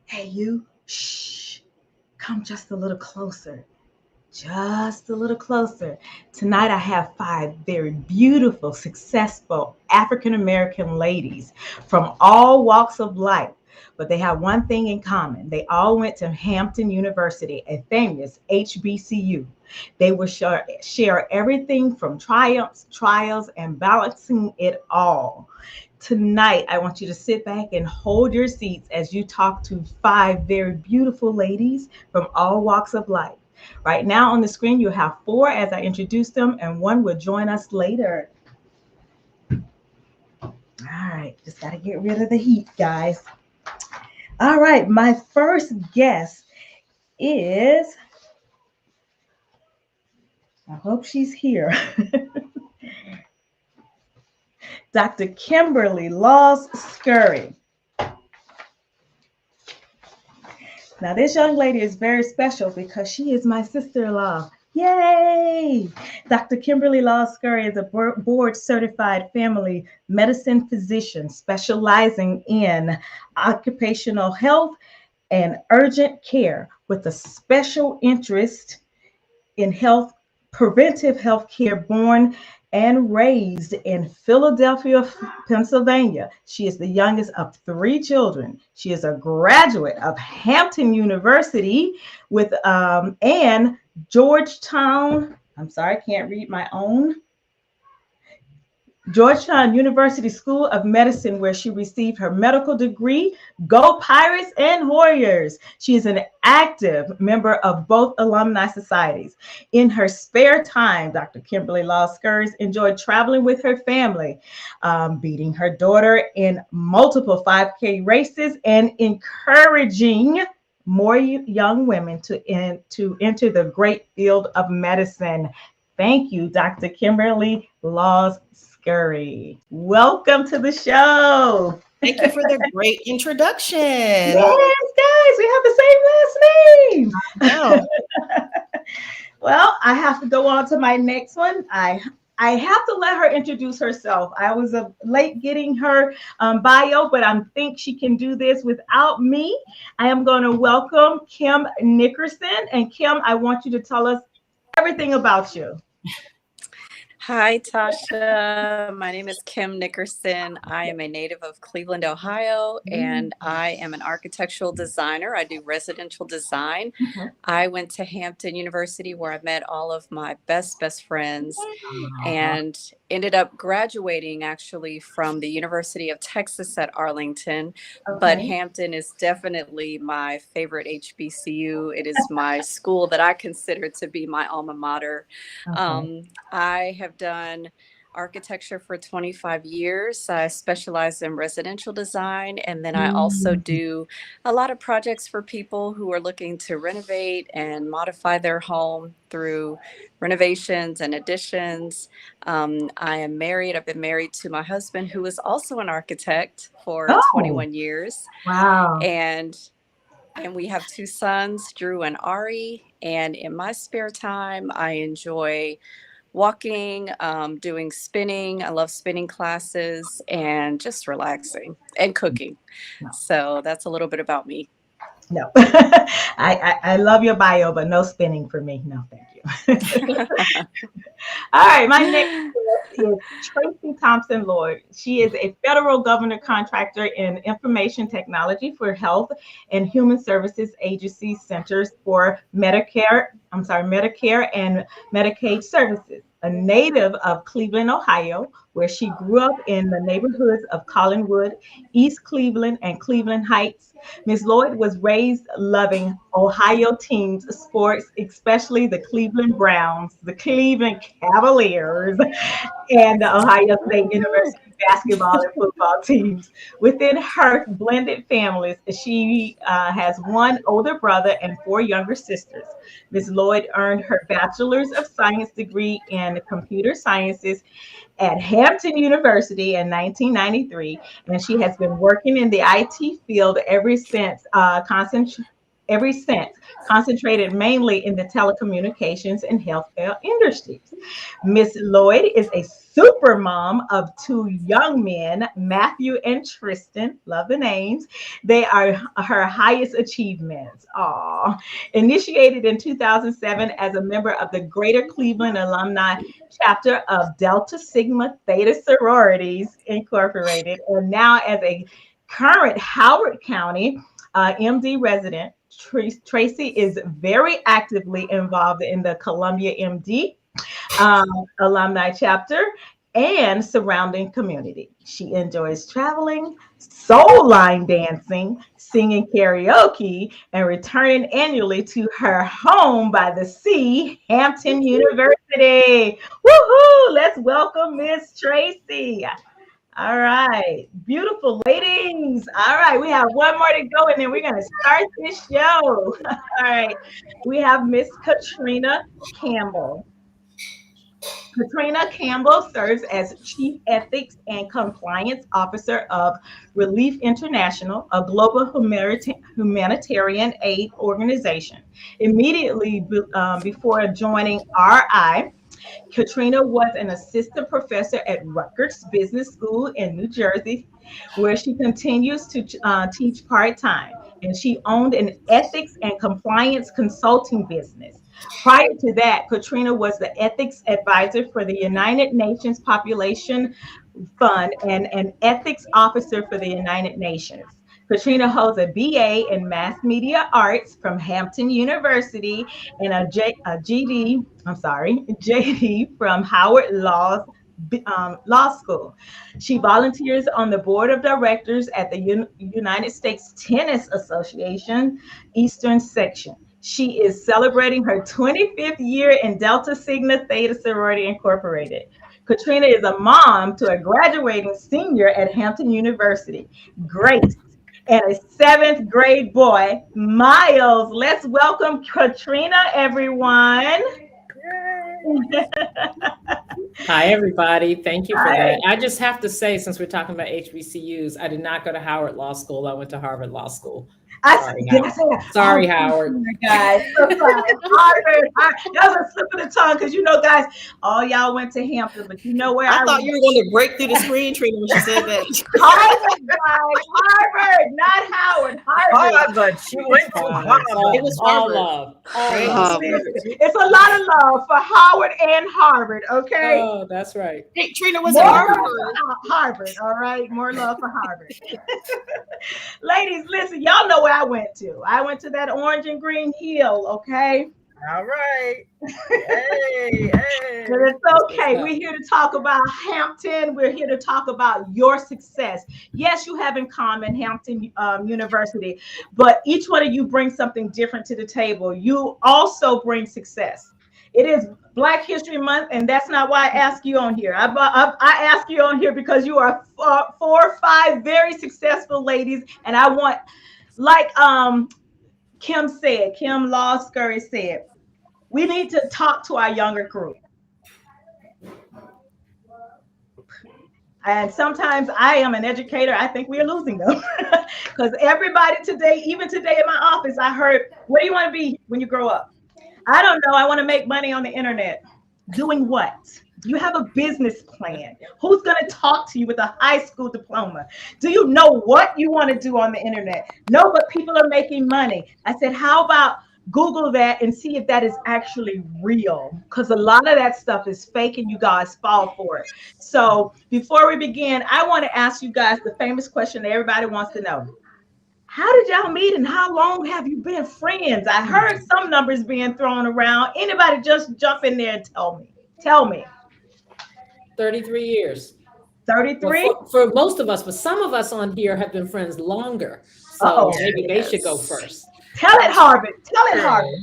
Hey, you, shh, come just a little closer. Just a little closer. Tonight, I have five very beautiful, successful African American ladies from all walks of life. But they have one thing in common. They all went to Hampton University, a famous HBCU. They will share everything from triumphs, trials, and balancing it all. Tonight, I want you to sit back and hold your seats as you talk to five very beautiful ladies from all walks of life. Right now on the screen, you have four as I introduce them, and one will join us later. All right, just got to get rid of the heat, guys. All right, my first guest is, I hope she's here, Dr. Kimberly Laws Scurry. Now, this young lady is very special because she is my sister-in-law. Yay! Dr. Kimberly Law Scurry is a board certified family medicine physician specializing in occupational health and urgent care with a special interest in health, preventive health care, born and raised in Philadelphia, Pennsylvania. She is the youngest of three children. She is a graduate of Hampton University with and Georgetown. I'm sorry, I can't read my own. Georgetown University School of Medicine, where she received her medical degree. Go Pirates and Warriors. She is an active member of both alumni societies. In her spare time, Dr. Kimberly Law Scurry enjoyed traveling with her family, beating her daughter in multiple 5K races, and encouraging more young women to enter the great field of medicine. Thank you, Dr. Kimberly Laws Scurry. Welcome to the show. Thank you for the great introduction. Yes, guys, we have the same last name. Wow. Well, I have to go on to my next one. I have to let her introduce herself. I was late getting her bio, but I think she can do this without me. I am going to welcome Kim Nickerson. And Kim, I want you to tell us everything about you. Hi, Tasha. My name is Kim Nickerson. I am a native of Cleveland, Ohio, and I am an architectural designer. I do residential design. I went to Hampton University where I met all of my best friends and ended up graduating actually from the University of Texas at Arlington. But Hampton is definitely my favorite HBCU. It is my school that I consider to be my alma mater. I have done architecture for 25 years. I specialize in residential design, and then I also do a lot of projects for people who are looking to renovate and modify their home through renovations and additions. I am married. I've been married to my husband, who is also an architect for 21 years. Wow. And we have two sons, Drew and Ari. And in my spare time, I enjoy walking, doing spinning. I love spinning classes and just relaxing and cooking. So that's a little bit about me. No, I love your bio, but no spinning for me. No, thank you. All right, my next guest is Tracy Thompson Lloyd. She is a federal government contractor in information technology for Health and Human Services Agency Centers for Medicare and Medicaid Services. A native of Cleveland, Ohio, where she grew up in the neighborhoods of Collinwood, East Cleveland, and Cleveland Heights. Ms. Lloyd was raised loving Ohio teams sports, especially the Cleveland Browns, the Cleveland Cavaliers, and the Ohio State University basketball and football teams. Within her blended families, she has one older brother and four younger sisters. Ms. Lloyd earned her Bachelor's of Science degree in Computer Sciences at Hampton University in 1993, and she has been working in the IT field ever since, ever since, concentrated mainly in the telecommunications and healthcare industries. Miss Lloyd is a super mom of two young men, Matthew and Tristan. Love the names. They are her highest achievements. Aw. Initiated in 2007 as a member of the Greater Cleveland Alumni chapter of Delta Sigma Theta Sororities Incorporated, and now as a current Howard County MD resident. Tracy is very actively involved in the Columbia MD um, alumni chapter and surrounding community. She enjoys traveling, soul line dancing, singing karaoke, and returning annually to her home by the sea, Hampton University. Woohoo! Let's welcome Miss Tracy. All right, beautiful ladies. All right, we have one more to go, and then we're going to start this show. All right, we have Miss Katrina Campbell. Katrina Campbell serves as Chief Ethics and Compliance Officer of Relief International, a global humanitarian aid organization. Immediately before joining RI, Katrina was an assistant professor at Rutgers Business School in New Jersey, where she continues to teach part time. And she owned an ethics and compliance consulting business. Prior to that, Katrina was the ethics advisor for the United Nations Population Fund and an ethics officer for the United Nations. Katrina holds a BA in Mass Media Arts from Hampton University and a JD from Howard Law School. She volunteers on the board of directors at the United States Tennis Association Eastern Section. She is celebrating her 25th year in Delta Sigma Theta Sorority Incorporated. Katrina is a mom to a graduating senior at Hampton University, Grace, and a seventh grade boy, Miles. Let's welcome Katrina, everyone. Hi, everybody. Thank you for that. I just have to say, since we're talking about HBCUs, I did not go to Howard Law School. I went to Harvard Law School. Sorry, Howard. Guys, so sorry. Harvard. That was a slip of the tongue because guys, all y'all went to Hampton, but you know where I thought you were going to break through the screen, Trina, when she said that. Harvard, guys. Harvard, not Howard. Harvard. She went to Harvard. It was all love. It's a lot of love for Howard and Harvard, okay? Oh, that's right. Hey, Trina was at Harvard. Harvard, all right? More love for Harvard. Ladies, listen, y'all know where I went to. I went to that orange and green hill, okay? All right. Hey. But it's okay. We're here to talk about Hampton. We're here to talk about your success. Yes, you have in common Hampton University, but each one of you brings something different to the table. You also bring success. It is Black History Month, and that's not why I ask you on here. I ask you on here because you are 4 or 5 very successful ladies, and I want, like Kim Law Scurry said, we need to talk to our younger group. And sometimes I am an educator. I think we are losing them because everybody today, even today in my office, I heard, what do you want to be when you grow up? I don't know. I want to make money on the internet. Doing what? Do you have a business plan? Who's going to talk to you with a high school diploma? Do you know what you want to do on the internet? No, but people are making money. I said, how about Google that and see if that is actually real? Because a lot of that stuff is fake and you guys fall for it. So before we begin, I want to ask you guys the famous question that everybody wants to know. How did y'all meet and how long have you been friends? I heard some numbers being thrown around. Anybody just jump in there and tell me. 33 years. 33? For most of us, but some of us on here have been friends longer. So maybe they should go first. Tell it, Harvard. Harvard.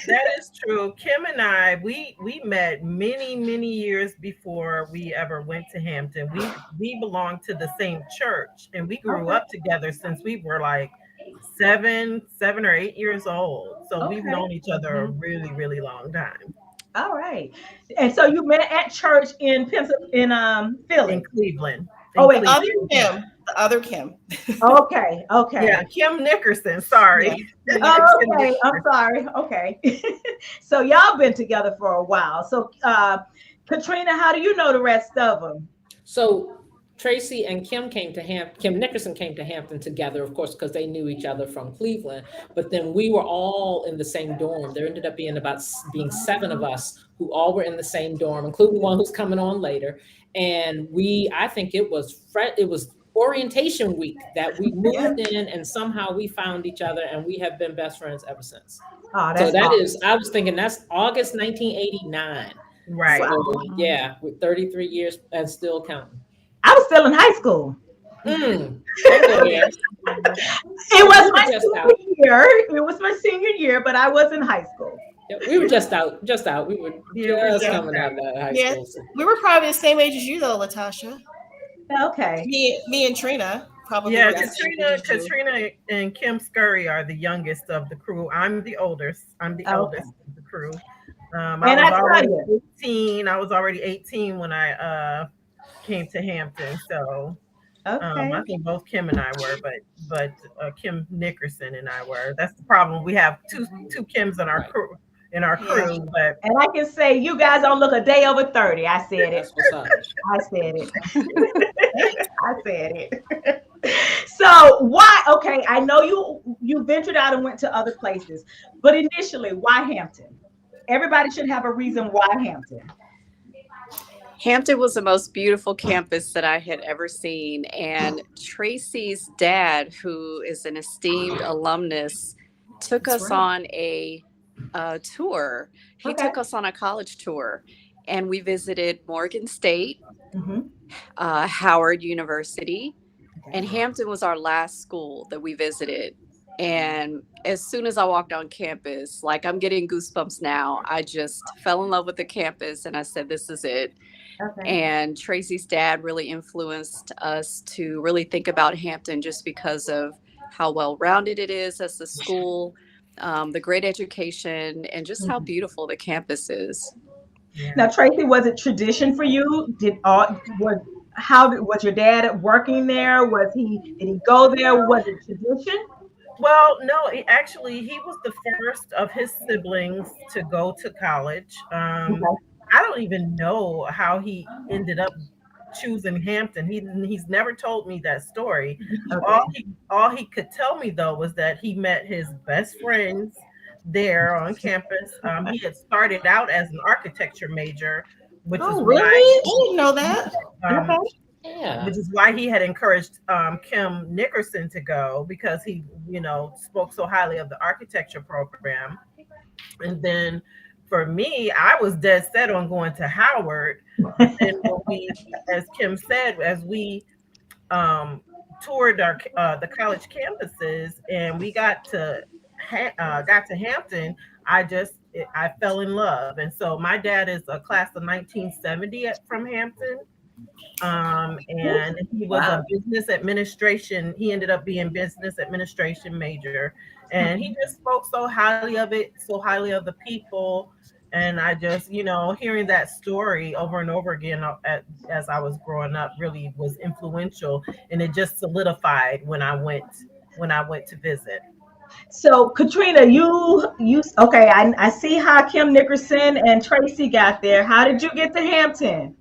That is true. Kim and I, we met many years before we ever went to Hampton. We belonged to the same church, and we grew up together since we were like 7 or 8 years old. So we've known each other a really long time. All right. And so you met at church in Philly. In Cleveland. Other than him. The other Kim. Okay. Yeah, Kim Nickerson. Sorry. Yeah. Okay, I'm sorry. Okay. So y'all been together for a while. So Katrina, how do you know the rest of them? So Tracy and Kim Kim Nickerson came to Hampton together, of course, because they knew each other from Cleveland. But then we were all in the same dorm. There ended up being 7 of us who all were in the same dorm, including one who's coming on later. And I think it was orientation week that we moved in, and somehow we found each other, and we have been best friends ever since. Oh, So that's awesome. I was thinking that's August 1989. Right. So yeah, with 33 years and still counting. I was still in high school. Mm. It was my senior year. It was my senior year, but I was in high school. Yeah, we were just out. We were just coming out of high school. We were probably the same age as you, though, Latasha. Okay. Me and Trina probably. Yeah, Katrina and Kim Scurry are the youngest of the crew. I'm the oldest. I'm the eldest of the crew. I was already 18 when I came to Hampton. So I think both Kim and I were, but Kim Nickerson and I were. That's the problem. We have two Kims in our crew. And I can say you guys don't look a day over 30. I said it. I said it. I said it. So why? Okay, I know you ventured out and went to other places, but initially, why Hampton? Everybody should have a reason why Hampton. Hampton was the most beautiful campus that I had ever seen, and Tracy's dad, who is an esteemed alumnus, took us on a tour. He took us on a college tour, and we visited Morgan State, Howard University, and Hampton was our last school that we visited. And as soon as I walked on campus, like I'm getting goosebumps now, I just fell in love with the campus, and I said, this is it. And Tracy's dad really influenced us to really think about Hampton just because of how well-rounded it is as a school, the great education, and just how beautiful the campus is. Now, Tracy, was it tradition for you? Was your dad working there? Did he go there? Was it tradition? Well, no, he was the first of his siblings to go to college. I don't even know how he ended up choosing Hampton. He's never told me that story. All he could tell me though was that he met his best friends there on campus. He had started out as an architecture major, which is really? I didn't know that. Which is why he had encouraged Kim Nickerson to go, because he, spoke so highly of the architecture program. And then for me, I was dead set on going to Howard. And as Kim said, as we toured the college campuses and we got to Hampton, I fell in love. And so my dad is a class of 1970 from Hampton. And he was a business administration. He ended up being business administration major. And he just spoke so highly of it, so highly of the people. And I just, hearing that story over and over again as I was growing up really was influential. And it just solidified when I went to visit. So Katrina, okay, I see how Kim Nickerson and Tracy got there. How did you get to Hampton?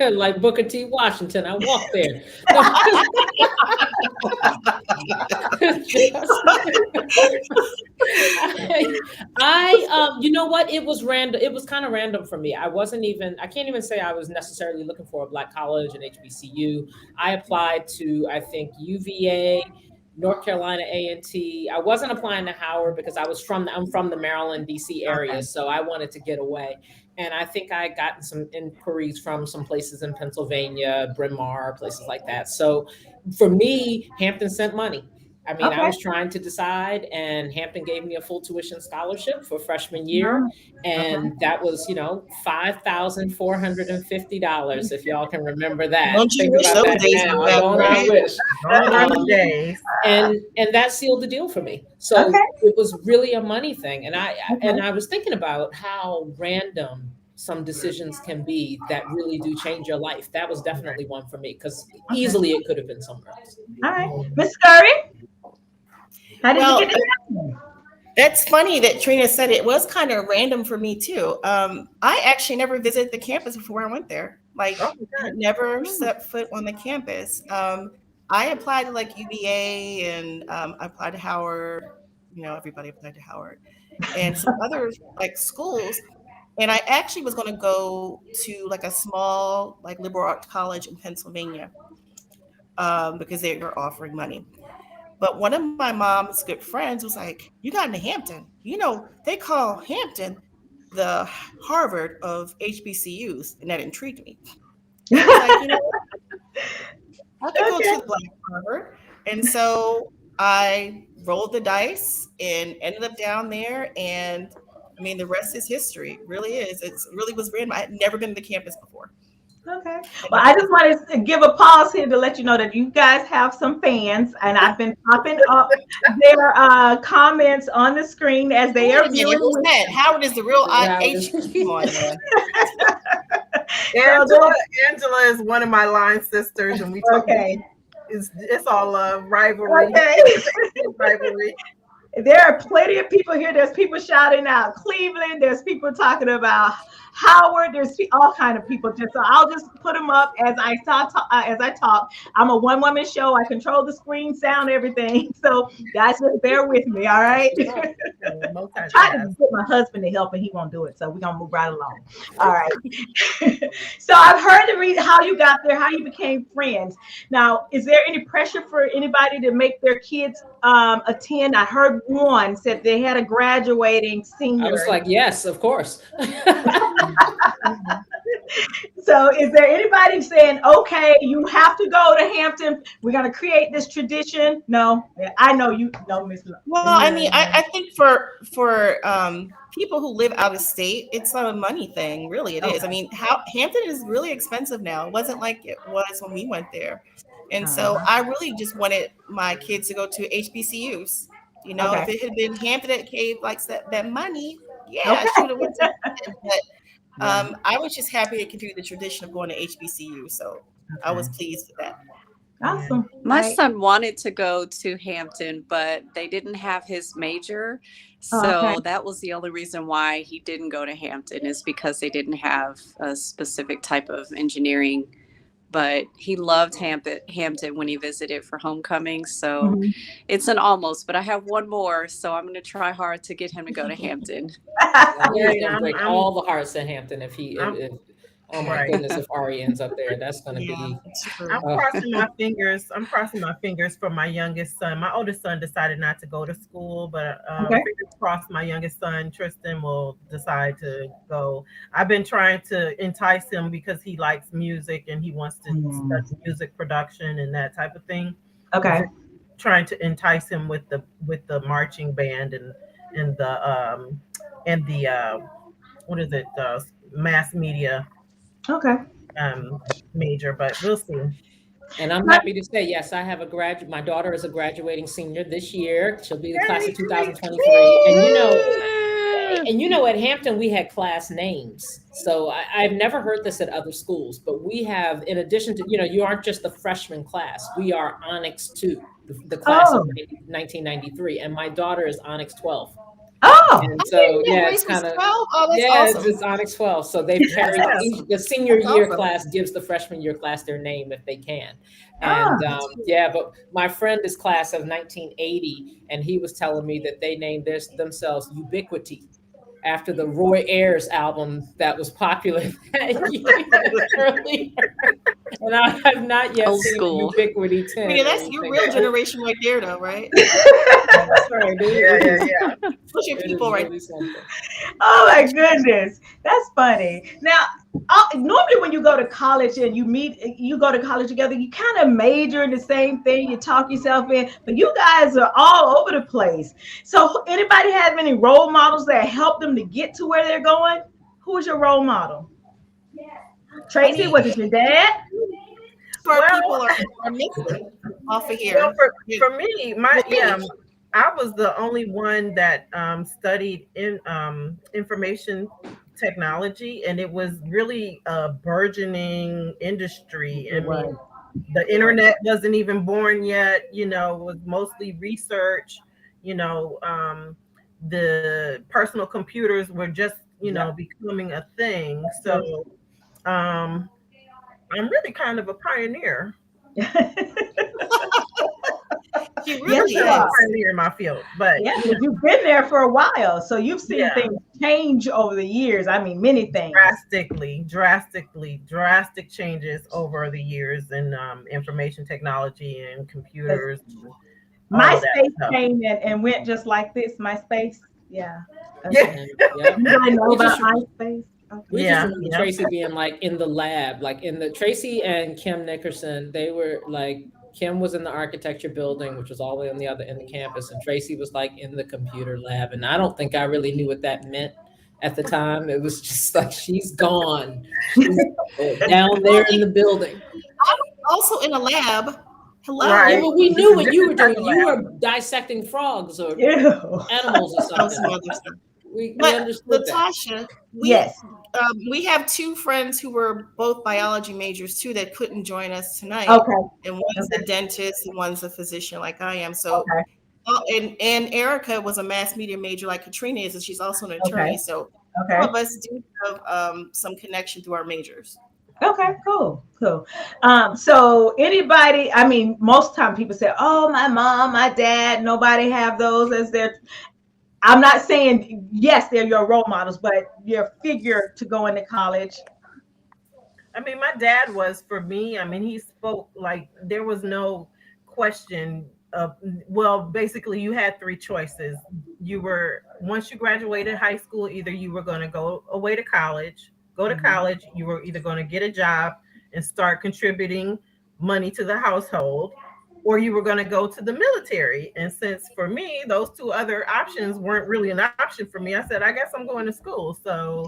Like Booker T. Washington, I walked there. You know what? It was random. It was kind of random for me. I can't even say I was necessarily looking for a Black college and HBCU. I applied to, I think, UVA, North Carolina A&T. I wasn't applying to Howard because I'm from the Maryland, DC area. So I wanted to get away. And I think I gotten some inquiries from some places in Pennsylvania, Bryn Mawr, places like that. So for me, Hampton sent money. I mean, I was trying to decide, and Hampton gave me a full tuition scholarship for freshman year. And that was, $5,450, if y'all can remember that. Don't you wish those days were back, right? And that sealed the deal for me. So it was really a money thing. And I was thinking about how random some decisions can be that really do change your life. That was definitely one for me because easily it could have been somewhere else. All right, Miss Curry, how did Well, you get to That's funny that Trina said it was kind of random for me too. I actually never visited the campus before I went there. Like, Oh, I never set foot on the campus. I applied to like UVA and I applied to Howard. You know, everybody applied to Howard and some other like schools. And I actually was going to go to like a small like liberal arts college in Pennsylvania because they were offering money. But one of my mom's good friends was like, "You got into Hampton. You know, they call Hampton the Harvard of HBCUs," and that intrigued me. And I was like, you know, I could go Okay. to the Black Harvard. And so I rolled the dice and ended up down there. And I mean, the rest is history. It really is. It really was random. I had never been to the campus before. Okay. Well, I just wanted to give a pause here to let you know that you guys have some fans, and I've been popping up their comments on the screen as they Wait are a minute, viewing. who's that? Howard is the real Howard is- HBCU. Angela is one of my line sisters, and we talk. Okay. It's all love, rivalry, Okay. rivalry. There are plenty of people here. There's people shouting out Cleveland. There's people talking about Howard. There's all kind of people. Just so I'll just put them up as I talk. I'm a one-woman show. I control the screen, sound, everything. So guys, just bear with me. All right. I tried to get my husband to help, and he won't do it. So we're gonna move right along. All right. So I've heard the reason how you got there, how you became friends. Now, is there any pressure for anybody to make their kids attend? I heard one said they had a graduating senior. I was like, yes, of course. So is there anybody saying, okay, you have to go to Hampton, we're going to create this tradition? No, I know you know, Miss. Well, I mean, I think for people who live out of state, it's not a money thing, really. It is. I mean, Hampton is really expensive now. It wasn't like it was when we went there. And so I really just wanted my kids to go to HBCUs. You know, if it had been Hampton that gave like that money, yeah, she would have went to Hampton. But I was just happy to continue the tradition of going to HBCU. So I was pleased with that. Awesome. My son wanted to go to Hampton, but they didn't have his major. So that was the only reason why he didn't go to Hampton, is because they didn't have a specific type of engineering. But he loved Hampton when he visited for homecoming. So it's an almost, but I have one more. So I'm going to try hard to get him to go to Hampton. He's going to break all the hearts in Hampton if oh my goodness, if Ari ends up there, that's going to be. I'm crossing my fingers. I'm crossing my fingers for my youngest son. My oldest son decided not to go to school, but fingers crossed my youngest son, Tristan, will decide to go. I've been trying to entice him because he likes music and he wants to study music production and that type of thing. Okay. Trying to entice him with the marching band and the what is it, mass media major, but we'll see. And I'm happy to say, yes, I have my daughter is a graduating senior this year. She'll be the class of 2023. And you know, at Hampton, we had class names. So I've never heard this at other schools, but we have, in addition to, you aren't just the freshman class. We are Onyx 2, the class of 1993. And my daughter is Onyx 12. And so it's kind of awesome. It's Onyx 12. So they carry the senior year class gives the freshman year class their name if they can. And but my friend is class of 1980, and he was telling me that they named themselves Ubiquity after the Roy Ayers album that was popular that year. And I have not yet seen Ubiquity 10. Yeah, that's your real generation right there, though, right? That's right, dude. Yeah. What's your people right there? Oh my goodness, that's funny. Now, normally when you go to college and you go to college together, you kind of major in the same thing, you talk yourself in, but you guys are all over the place. So anybody have any role models that help them to get to where they're going? Who's your role model? Tracy, was it your dad? People are missing off of here. Well, for me, I was the only one that studied in information technology, and it was really a burgeoning industry. I It mean, was. the internet wasn't even born yet, you know, it was mostly research, you know, the personal computers were just, you know, Yep. becoming a thing. Yes. So um, I'm really kind of a pioneer. She Yes, really Wouldn't say you I'm a is. are. pioneer in my field, but Yeah, you but know, you've been there for a while, so you've seen yeah, things change over the years. I mean, many things. drastic changes over the years in information technology and 'Cause computers and all of that MySpace stuff. came in and went just like this. MySpace. Yeah. Yeah, Okay. And yeah, You guys know we about just MySpace? Okay. we just yeah, remember yeah. Tracy being like in the lab, like in the Tracy and Kim Nickerson. They were like Kim was in the architecture building, which was all the way on the other end of campus, and Tracy was like in the computer lab. And I don't think I really knew what that meant at the time. It was just like she's gone, she's down Well, there in the building. also in a lab. Yeah, Right. Hello. but we It's knew a what you different were type doing. of You lab. were dissecting frogs or Ew. animals or Oh, some something. other stuff. We But understood that. Latasha, Yes. we have two friends who were both biology majors too that couldn't join us tonight, Okay. and one's a Okay. dentist and one's a physician like I am. So, Okay. and Erica was a mass media major like Katrina is, and she's also an attorney. Okay. So some Okay. of us do have some connection through our majors. Okay, cool, cool. So anybody, I mean, most time people say, "Oh, my mom, my dad, nobody have those as their." I'm not saying yes, they're your role models, but your figure to go into college. I mean, my dad was for me. I mean, he spoke like there was no question of, well, basically, you had three choices. You were, once you graduated high school, either you were going to go away to college, Mhm. you were either going to get a job and start contributing money to the household, or you were going to go to the military. And since for me, those two other options weren't really an option for me, I said, I guess I'm going to school. So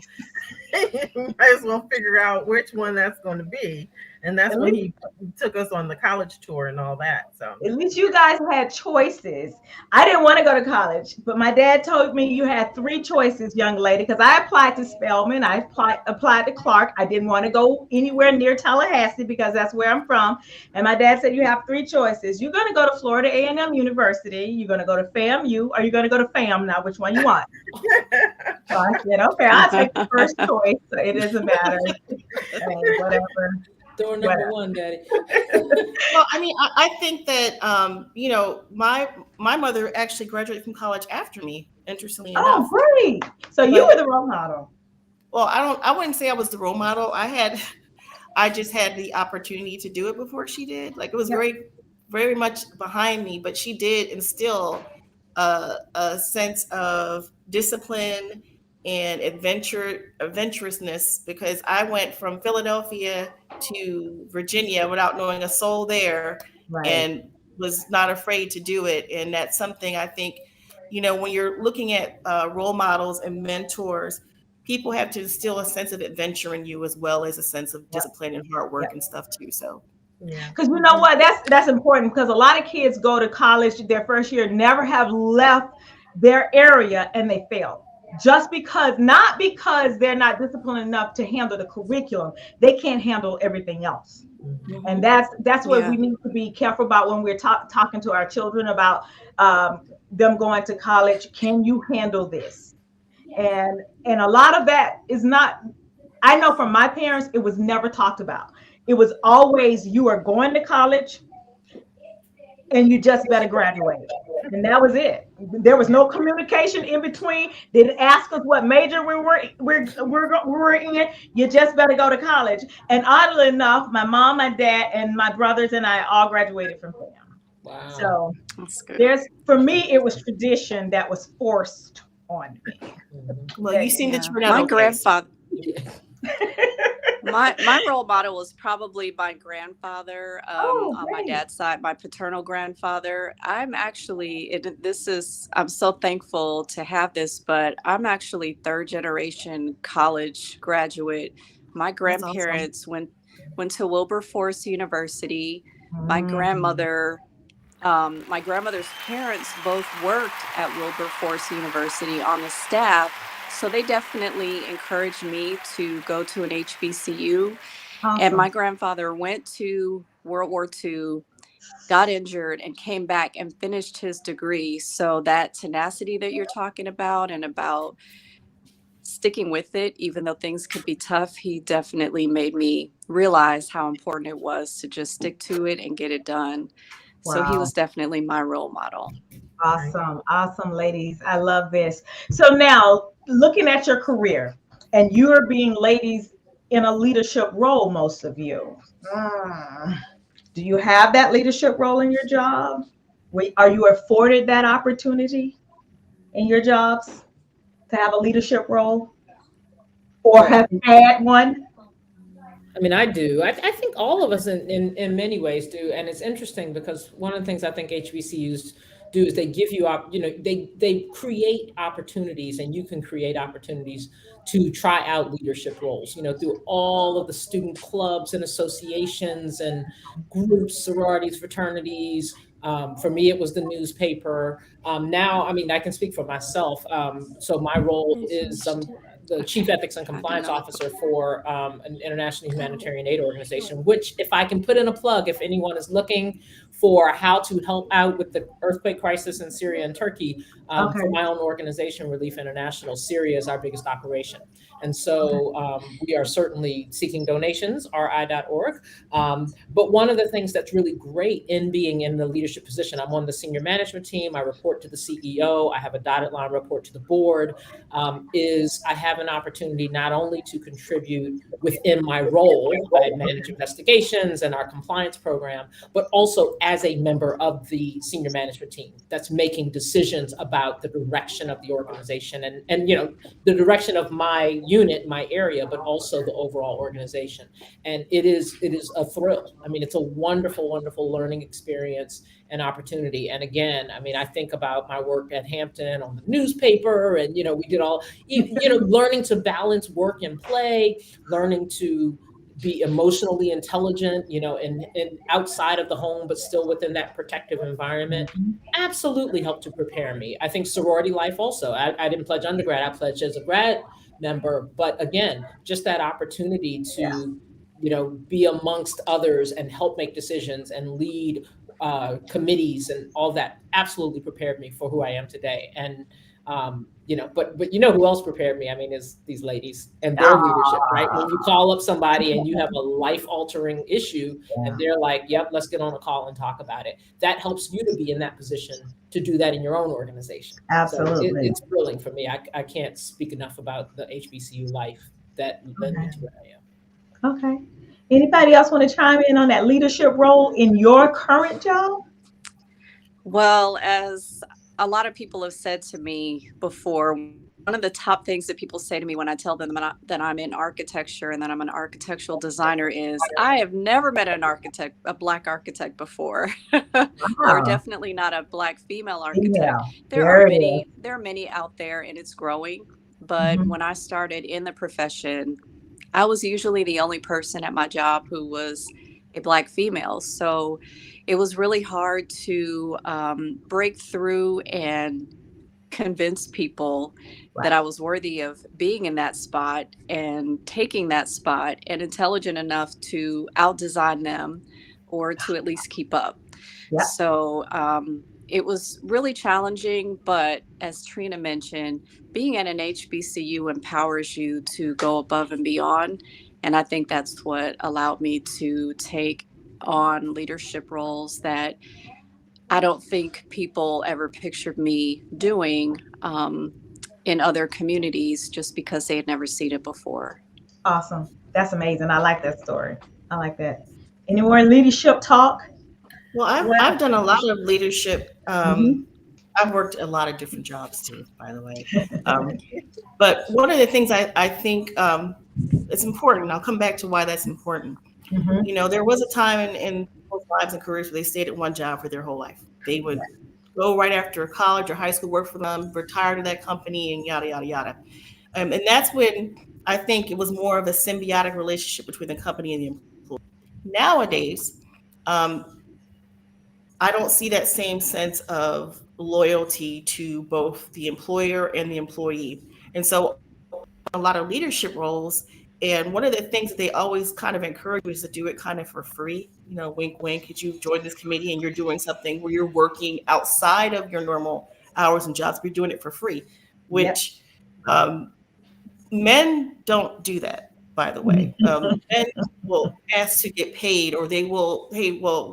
might as well figure out which one that's going to be. And that's At when least he took us on the college tour and all that. So At least you guys had choices. I didn't want to go to college, but my dad told me you had three choices, young lady, because I applied to Spelman, I applied to Clark. I didn't want to go anywhere near Tallahassee because that's where I'm from. And my dad said you have three choices. You're going to go to Florida A&M University, you're going to go to FAMU, or you're going to go to FAM. Now, which one you want? So I said, okay, I'll take the first choice. So it doesn't matter. Whatever. Door number one, Daddy. Well, I mean, I think that you know, my mother actually graduated from college after me, interestingly Oh, enough. great. So you were But the role model. well, I wouldn't say I was the role model. I just had the opportunity to do it before she did. Like it was Yeah. very much behind me, but she did instill a sense of discipline and adventurousness because I went from Philadelphia to Virginia without knowing a soul there Right. and was not afraid to do it. And that's something I think, you know, when you're looking at role models and mentors, people have to instill a sense of adventure in you as well as a sense of Yep. discipline and hard work Yep. and stuff too. So yeah. Because you know what, that's important because a lot of kids go to college their first year, never have left their area, and they fail. Just because, not because they're not disciplined enough to handle the curriculum, they can't handle everything else. And that's what we Yeah. need to be careful about when we're talking to our children about them going to college. Can you handle this? And a lot of that is not. I know from my parents, it was never talked about. It was always you are going to college and you just better graduate. And that was it. There was no communication in between. They didn't ask us what major we were in. You just better go to college. And oddly enough, my mom, my dad, and my brothers and I all graduated from FAM. Wow. So That's good. for me, it was tradition that was forced on me. Mhm. well, you seem to Yeah. turn out My okay. grandfather, Yeah. my role model was probably my grandfather Oh, on my great. dad's side, my paternal grandfather. I'm so thankful to have this, but I'm actually third generation college graduate. My That's awesome. grandparents went to Wilberforce University. My Mm. grandmother my grandmother's parents both worked at Wilberforce University on the staff. So they definitely encouraged me to go to an HBCU. And Awesome. my grandfather went to World War II, got injured, and came back and finished his degree. So that tenacity that you're talking about and about sticking with it, even though things could be tough, he definitely made me realize how important it was to just stick to it and get it done. So he Wow. was definitely my role model. Right. Awesome. Awesome, ladies. I love this. So now, looking at your career, and you're being ladies in a leadership role, most of you. Mm. Do you have that leadership role in your job? Are you afforded that opportunity in your jobs to have a leadership role or Well, have had one? I mean, I do. I think all of us in many ways do. And it's interesting because one of the things I think HBCUs do is they give you, they create opportunities, and you can create opportunities to try out leadership roles, through all of the student clubs and associations and groups, sororities, fraternities. For me, it was the newspaper. Now, I mean, I can speak for myself. So my role is the chief ethics and compliance officer for an international humanitarian aid organization, which, if I can put in a plug, if anyone is looking for how to help out with the earthquake crisis in Syria and Turkey, for Okay. my own organization, Relief International, Syria is our biggest operation. And so we are certainly seeking donations, ri.org. But one of the things that's really great in being in the leadership position, I'm on the senior management team, I report to the CEO, I have a dotted line report to the board, is I have an opportunity not only to contribute within my role, I manage investigations and our compliance program, but also as a member of the senior management team that's making decisions about the direction of the organization and the direction of my unit, my area, but also the overall organization. And it is a thrill. I mean, it's a wonderful, wonderful learning experience and opportunity. And again, I mean, I think about my work at Hampton on the newspaper, and we did all, learning to balance work and play, learning to be emotionally intelligent, and outside of the home, but still within that protective environment, absolutely helped to prepare me. I think sorority life also. I didn't pledge undergrad, I pledged as a grad member, but again, just that opportunity Yeah. to, be amongst others and help make decisions and lead committees and all that absolutely prepared me for who I am today. And but who else prepared me? I mean, is these ladies and their leadership, right? When you call up somebody and you have a life altering issue, and Yeah. they're like, "Yep, let's get on a call and talk about it." That helps you to be in that position to do that in your own organization. So Absolutely. it's thrilling for me. I can't speak enough about the HBCU life that led me to where I am. Okay. Anybody else want to chime in on that leadership role in your current job? Well, as a lot of people have said to me before, one of the top things that people say to me when I tell them that I'm in architecture and that I'm an architectural designer is, I have never met an architect, a Black architect before, or Wow. definitely not a Black female architect. Female. There it is. There are many out there, and it's growing. But Mhm. when I started in the profession, I was usually the only person at my job who was a Black female. So it was really hard to break through and convince people that Right. I was worthy of being in that spot and taking that spot and intelligent enough to outdesign them or to at least keep up. Yep. So it was really challenging, but as Trina mentioned, being at an HBCU empowers you to go above and beyond. And I think that's what allowed me to take on leadership roles that I don't think people ever pictured me doing in other communities just because they had never seen it before. Awesome. That's amazing. I like that story. I like that. Any more leadership talk? Well, I've Well, done a lot of leadership. mhm. I've worked a lot of different jobs too, by the way. Um, but one of the things I think it's important, and I'll come back to why that's important. Mhm. There was a time in people's lives and careers where they stayed at one job for their whole life. They would go right after college or high school, work for them, retire to that company, and yada, yada, yada. And that's when I think it was more of a symbiotic relationship between the company and the employee. Nowadays, um, I don't see that same sense of loyalty to both the employer and the employee. And so a lot of leadership roles. And one of the things that they always kind of encourage you is to do it kind of for free. You know, wink, wink, could you join this committee and you're doing something where you're working outside of your normal hours and jobs, but you're doing it for free, Yep. which men don't do that, by the way. Men will ask to get paid, or they will, hey, well,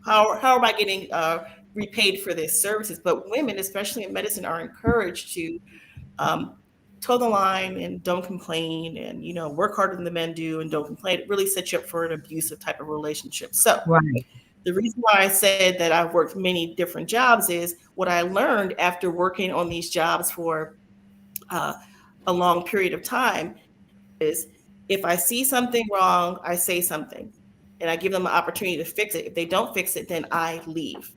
how am I getting repaid for this services? But women, especially in medicine, are encouraged to um, toe the line and don't complain, and work harder than the men do and don't complain. It really sets you up for an abusive type of relationship. So Right. the reason why I said that I've worked many different jobs is what I learned after working on these jobs for uh, a long period of time is, if I see something wrong, I say something and I give them an opportunity to fix it. If they don't fix it, then I leave.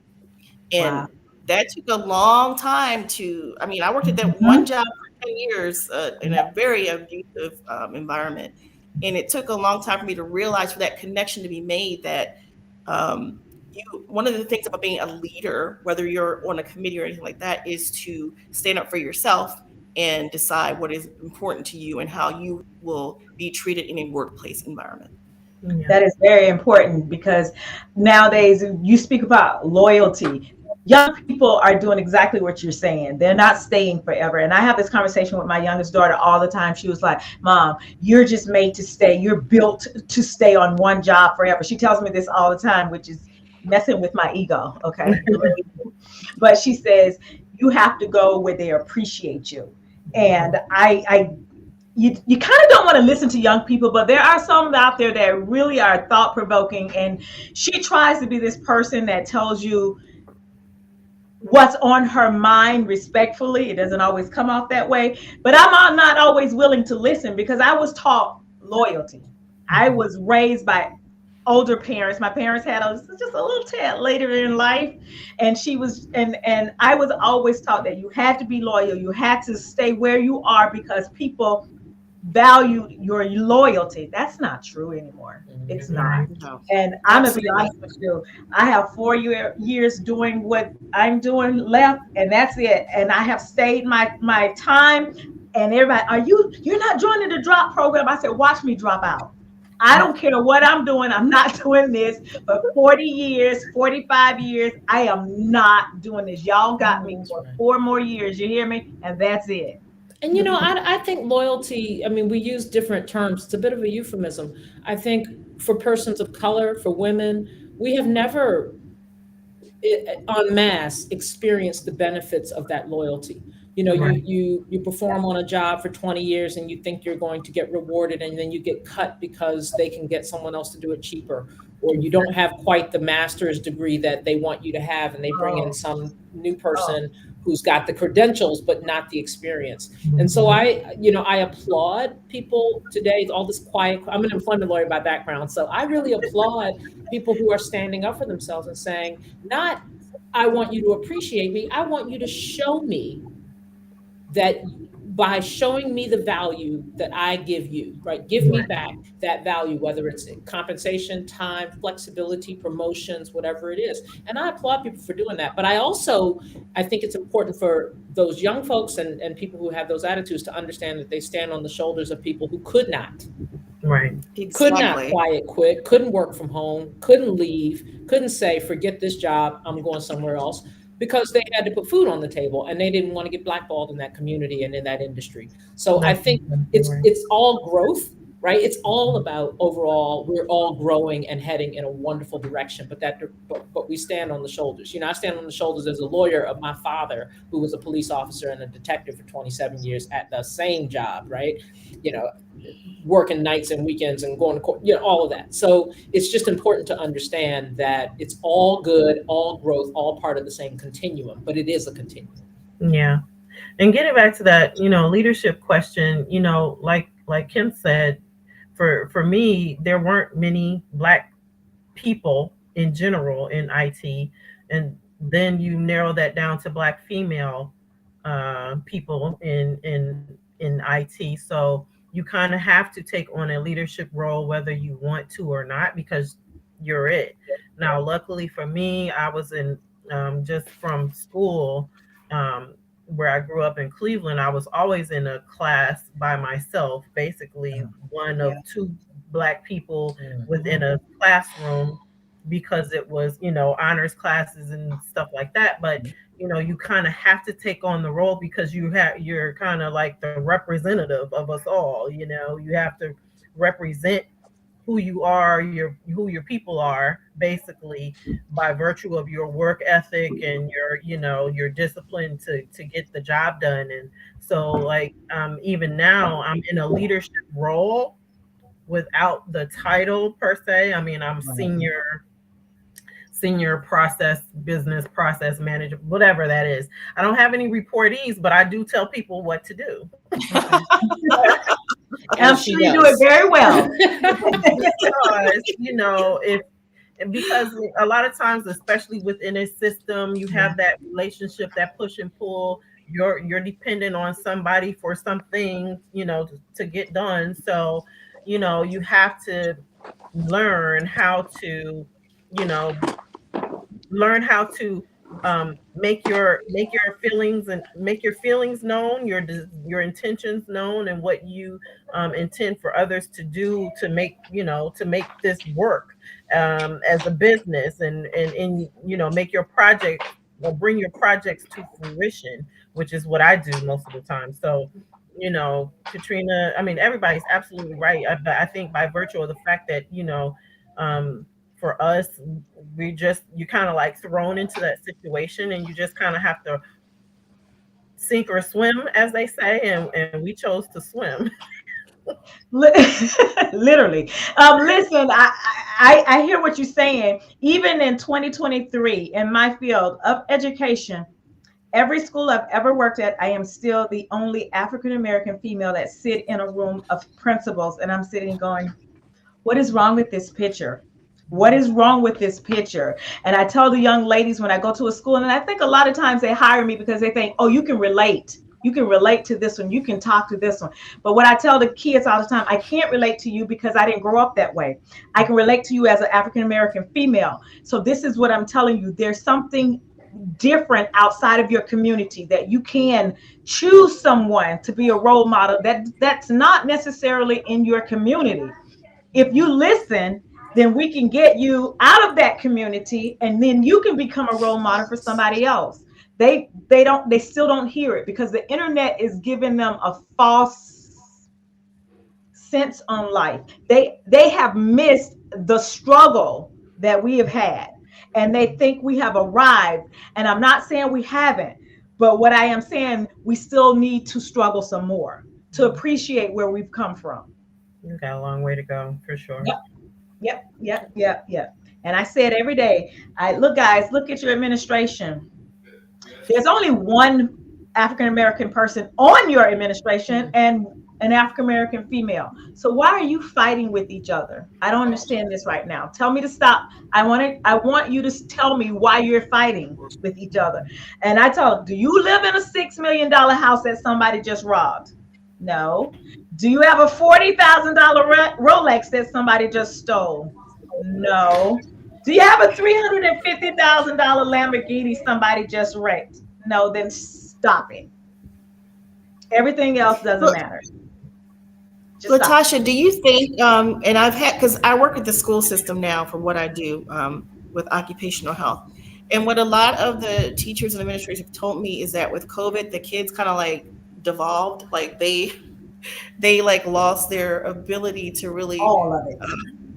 Wow. And that took a long time to, I mean, I worked at that one Mhm. job for 10 years in Yeah. a very abusive environment. And it took a long time for me to realize, for that connection to be made, that one of the things about being a leader, whether you're on a committee or anything like that, is to stand up for yourself and decide what is important to you and how you will be treated in a workplace environment. Yeah. That is very important because nowadays you speak about loyalty. Young people are doing exactly what you're saying. They're not staying forever. And I have this conversation with my youngest daughter all the time. She was like, Mom, you're just made to stay. You're built to stay on one job forever. She tells me this all the time, which is messing with my ego. Okay. But she says, you have to go where they appreciate you. And you kind of don't want to listen to young people, but there are some out there that really are thought provoking. And she tries to be this person that tells you what's on her mind respectfully. It doesn't always come off that way, but I'm not always willing to listen because I was taught loyalty. I was raised by older parents. My parents had just a little tad later in life, and she was and I was always taught that you had to be loyal. You had to stay where you are because people valued your loyalty. That's not true anymore. It's not. Right. No, And I'm gonna be absolutely. honest with you. I have 4 years doing what I'm doing left, and that's it. And I have stayed my time. And everybody, you're not joining the drop program? I said, watch me drop out. I don't care what I'm doing. I'm not doing this for 40 years, 45 years. I am not doing this. Y'all got me That's for right. 4 more years. You hear me? And that's it. And I think loyalty, I mean, we use different terms. It's a bit of a euphemism. I think for persons of color, for women, we have never en masse experienced the benefits of that loyalty. Right. You perform on a job for 20 years and you think you're going to get rewarded, and then you get cut because they can get someone else to do it cheaper, or you don't have quite the master's degree that they want you to have, and they bring in Oh, some new oh. person who's got the credentials but not the experience. And so I applaud people today, all this quiet. I'm an employment lawyer by background, so I really applaud people who are standing up for themselves and saying, not, I want you to appreciate me, I want you to show me that, by showing me the value that I give you, right? Give me back that value, whether it's compensation, time, flexibility, promotions, whatever it is. And I applaud people for doing that. But I think it's important for those young folks and people who have those attitudes to understand that they stand on the shoulders of people who Right. could not Exactly. quiet quit, couldn't work from home, couldn't leave, couldn't say, forget this job, I'm going somewhere else, because they had to put food on the table and they didn't want to get blackballed in that community and in that industry. So I That's think exactly it's right. it's all growth, right? It's all about, overall, we're all growing and heading in a wonderful direction, but we stand on the shoulders. I stand on the shoulders as a lawyer of my father, who was a police officer and a detective for 27 years at the same job, right? You know, working nights and weekends and going to court, all of that. So it's just important to understand that it's all good, all growth, all part of the same continuum, but it is a continuum. Yeah. And getting back to that, leadership question, like Kim said, for me, there weren't many Black people in general in IT, and then you narrow that down to Black female people in IT. So you kind of have to take on a leadership role whether you want to or not, because you're it. Now, luckily for me, I was in just from school. Um, where I grew up in Cleveland, I was always in a class by myself, basically one Yeah. of two Black people within Mhm. a classroom, because it was, honors classes and stuff like that. But you kind of have to take on the role because you're kind of like the representative of us all. You have to represent who you are, who your people are, basically, by virtue of your work ethic and your discipline to get the job done. And so, like, even now I'm in a leadership role without the title per se. I mean, I'm Right. senior business process manager, whatever that is. I don't have any reportees, but I do tell people what to do. Okay. I'm And she sure you do it does. very well. Because if because a lot of times, especially within a system, you Yeah. have that relationship, that push and pull. You're dependent on somebody for something, to get done. So you have to learn how to you know learn how to make your feelings known, your intentions known, and what you intend for others to do to make this work as a business, and make your project or bring your projects to fruition, which is what I do most of the time. So Katrina, I mean, everybody's absolutely right. But I think by virtue of the fact that um, for us, you kind of like thrown into that situation, and you just kind of have to sink or swim, as they say, and we chose to swim. Literally. Listen, I hear what you're saying. Even in 2023, in my field of education, every school I've ever worked at, I am still the only African American female that sit in a room of principals, and I'm sitting going, what is wrong with this picture? What is wrong with this picture? And I tell the young ladies when I go to a school, and I think a lot of times they hire me because they think, oh, you can relate. You can relate to this one. You can talk to this one. But what I tell the kids all the time, I can't relate to you because I didn't grow up that way. I can relate to you as an African American female. So this is what I'm telling you. There's something different outside of your community that you can choose someone to be a role model that's not necessarily in your community. If you listen, then we can get you out of that community, and then you can become a role model for somebody else. They still don't hear it because the internet is giving them a false sense on life. They have missed the struggle that we have had, and they think we have arrived. And I'm not saying we haven't, but what I am saying, we still need to struggle some more to appreciate where we've come from. You got a long way to go, for sure. Yep. And I say it every day. I look, guys, look at your administration. There's only one African American person on your administration and an African American female. So why are you fighting with each other? I don't understand this right now. Tell me to stop. I want you to tell me why you're fighting with each other. And I tell them, do you live in a $6 million house that somebody just robbed? No. Do you have a $40,000 Rolex that somebody just stole? No. Do you have a $350,000 Lamborghini somebody just wrecked? No, then stop it. Everything else doesn't matter. Just stop. Latasha, do you think, and I've had, because I work at the school system now for what I do with occupational health. And what a lot of the teachers and administrators have told me is that with COVID, the kids kind of like devolved, like they like lost their ability to really All of it.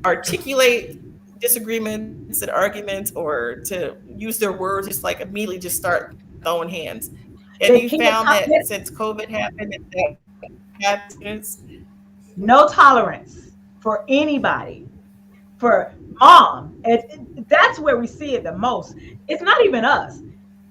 articulate disagreements and arguments, or to use their words, just like immediately just start throwing hands. And They you can't found talk that it. since COVID happened, that had students. No tolerance for anybody, for mom. That's where we see it the most. It's not even us.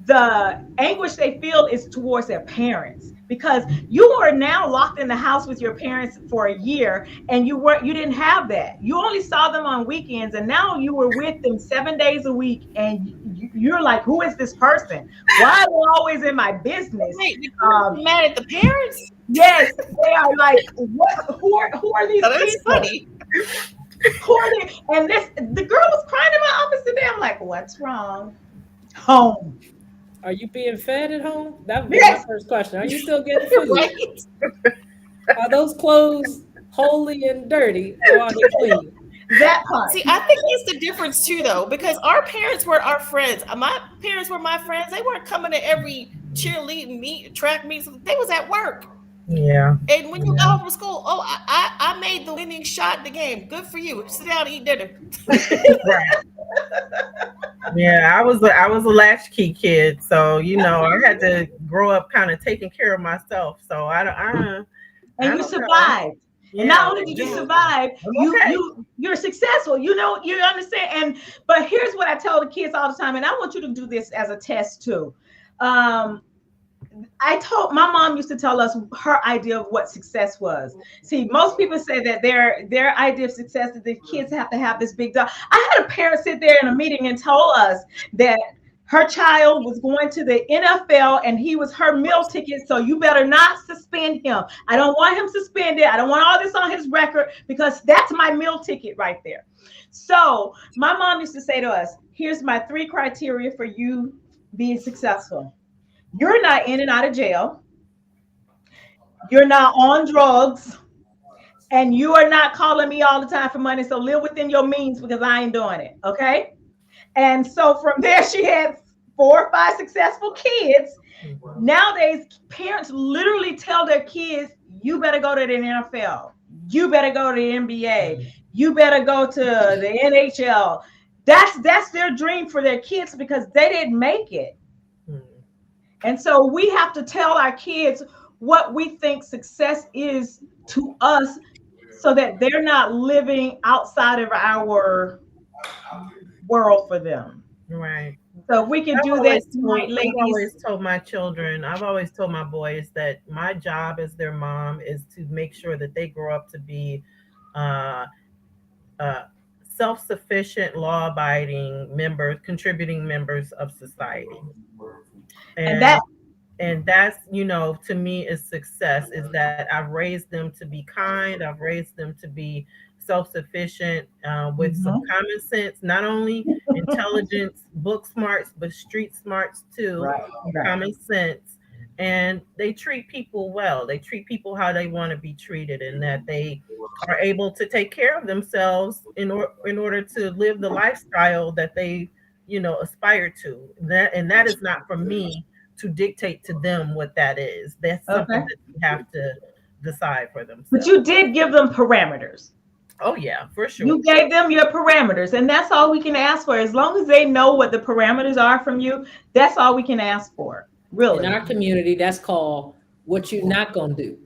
The anguish they feel is towards their parents, because you are now locked in the house with your parents for a year, and you didn't have that. You only saw them on weekends, and now you were with them 7 days a week, and you're like, who is this person? Why are they always in my business? Wait, you're mad at the parents? Yes, they are like, what? Who are these Oh, that's people? funny. Who are they? And the girl was crying in my office today. I'm like, what's wrong? Home. Are you being fed at home? That would be my Yes. first question. Are you still getting food? Right? Are those clothes holy and dirty, or are they clean? That part. See, I think that's the difference too, though, because our parents were our friends. My parents were my friends. They weren't coming to every cheerleading meet, track meets. They was at work. Yeah. And when you Yeah. got home from school, oh, I made the winning shot in the game. Good for you. Sit down and eat dinner. Right. Yeah, I was a latchkey kid, so I had to grow up kind of taking care of myself. So I And you don't know. survived. And Yeah, not only did you Yeah. survive, I'm you okay. you're successful. You understand. But here's what I tell the kids all the time, and I want you to do this as a test too. Um, I told my mom used to tell us her idea of what success was. See, most people say that their idea of success is the kids have to have this big job. I had a parent sit there in a meeting and told us that her child was going to the NFL and he was her meal ticket. So you better not suspend him. I don't want him suspended. I don't want all this on his record because that's my meal ticket right there. So my mom used to say to us, here's my 3 criteria for you being successful. You're not in and out of jail. You're not on drugs. And you are not calling me all the time for money. So live within your means because I ain't doing it. Okay. And so from there, she had 4 or 5 successful kids. Nowadays, parents literally tell their kids, you better go to the NFL. You better go to the NBA. You better go to the NHL. That's their dream for their kids because they didn't make it. Hmm. And so we have to tell our kids what we think success is to us so that they're not living outside of our world for them. Right. So we can do that tonight, I've always ladies. told my children, I've always told my boys that my job as their mom is to make sure that they grow up to be uh, uh, self-sufficient, law-abiding members, contributing members of society. And And that that's to me is success is that I've raised them to be kind, I've raised them to be self-sufficient, with some Mhm. common sense, not only intelligence, book smarts, but street smarts too, Right, and right. common sense. And they treat people well, they treat people how they want to be treated, and that they are able to take care of themselves in order to live the lifestyle that they aspire to. That is not for me to dictate to them what that is. That's something Okay. that they have to decide for But themselves. you did give them parameters. Oh yeah, for sure. You gave them your parameters, and that's all we can ask for. As long as they know what the parameters are from you, that's all we can ask for, In really. our community, that's called what you not gonna do.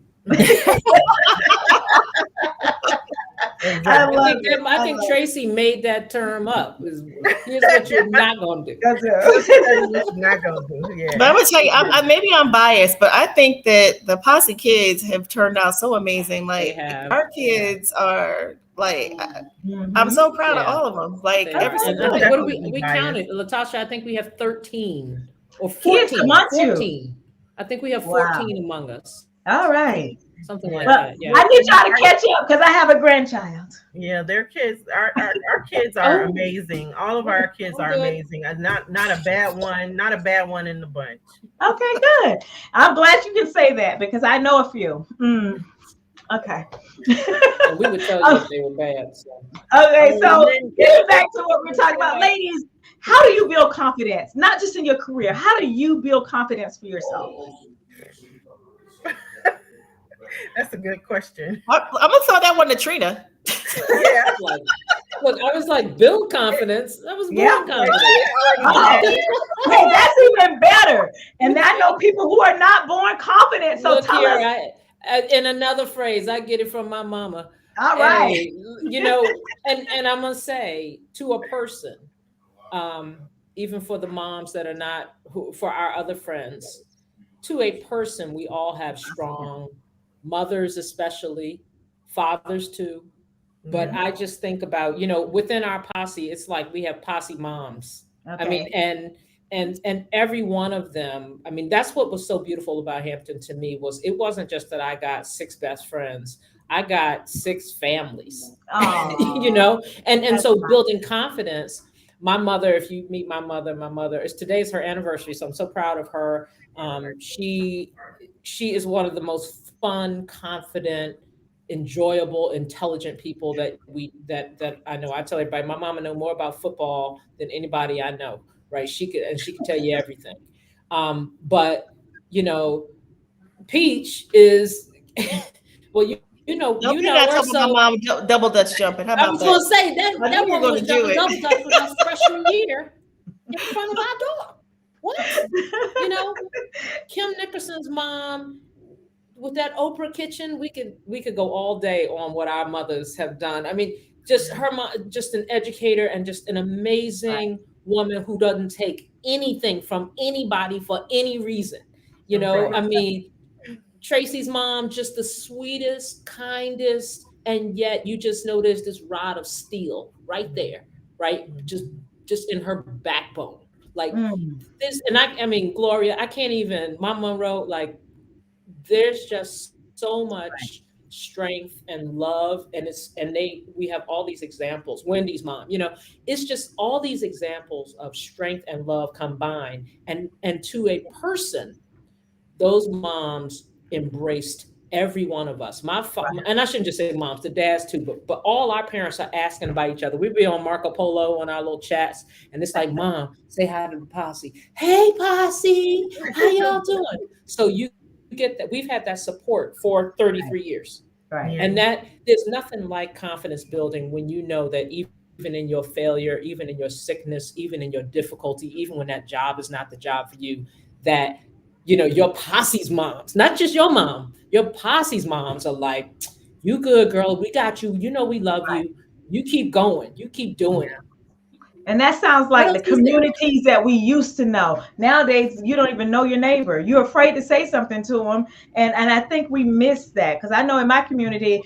I Exactly. love it. I I think love it. Tracy made that term up. Here's what you're not gonna do. That's Let me tell you it. what you're not gonna do. But I'm Yeah. gonna tell you, maybe I'm biased, but I think that the Posse kids have turned out so amazing. They Like have, our kids are like, I'm Mhm. so proud of yeah, all of them. Like they every are. And single I I'm one. think what do definitely we biased. counted, Latasha? I think we have 13 or Kids 14. amongst you. 14. I think we have Wow. 14 among us. All right. Something like Yeah. Well, that. Yeah. I need y'all to catch up because I have a grandchild. Yeah, their kids, our kids are Oh, amazing. All of our kids I'm are good. amazing. Not a bad one, not a bad one in the bunch. Okay, good. I'm glad you can say that because I know a few. Okay. And we would tell you if they were bad. So. Okay, And so then getting back to what we're talking about, ladies, how do you build confidence? Not just in your career. How do you build confidence for yourself? that's a good question. I'm gonna throw that one to Trina. Yeah. Like, look, I was like, build confidence. I was born Yeah. confident. Oh, hey, that's even better. And I know people who are not born confident. So Look tell here, us. in another phrase, I get it from my mama. All right. Hey, and I'm gonna say to a person, even for the moms that are not for our other friends, to a person, we all have strong mothers, especially fathers too. But Mhm. I just think about, within our posse, it's like we have posse moms. I mean, Okay. and every one of them, I mean, that's what was so beautiful about Hampton to me was it wasn't just that I got 6 best friends. I got 6 families. Oh, And that's so nice. building confidence My mother, if you meet my mother is today's her anniversary, so I'm so proud of her. She is one of the most fun, confident, enjoyable, intelligent people that I know. I tell everybody, my mama know more about football than anybody I know. Right? She could tell you everything. But you know, Peach is well, Nope, you you know gotta her. talk about So my mom double dutch jumping. How I about was going that? to say that I knew that you were woman going was to do jumping it. double dutch with her freshman year in front of our door. What? You know, Kim Nickerson's mom with that Oprah kitchen, we could go all day on what our mothers have done. I mean, just her mom, just an educator and just an Right. amazing woman who doesn't take anything from anybody for any reason. Right. I mean, Tracy's mom, just the sweetest, kindest, and yet you just know there's this rod of steel right there, right? Just in her backbone. Like Mm, this, and I mean, Gloria, I can't even, Mom Monroe, like there's just so much right. strength and love, we have all these examples. Wendy's mom, it's just all these examples of strength and love combined, and to a person those moms embraced every one of us. And I shouldn't just say moms, the dads too, but all our parents are asking about each other. We'd be on Marco Polo on our little chats, and it's like, Mom, say hi to the posse. Hey, posse, how y'all doing? So you get that. We've had that support for 33 Right. years. Right. And Yeah. that there's nothing like confidence building when you know that even in your failure, even in your sickness, even in your difficulty, even when that job is not the job for you, that your posse's moms, not just your mom, your posse's moms are like, you good girl, we got you. We love Right. you. You keep going. You keep doing it. And that sounds What like the else is there? communities that we used to know. Nowadays, you don't even know your neighbor. You're afraid to say something to them, and I think we miss that because I know in my community,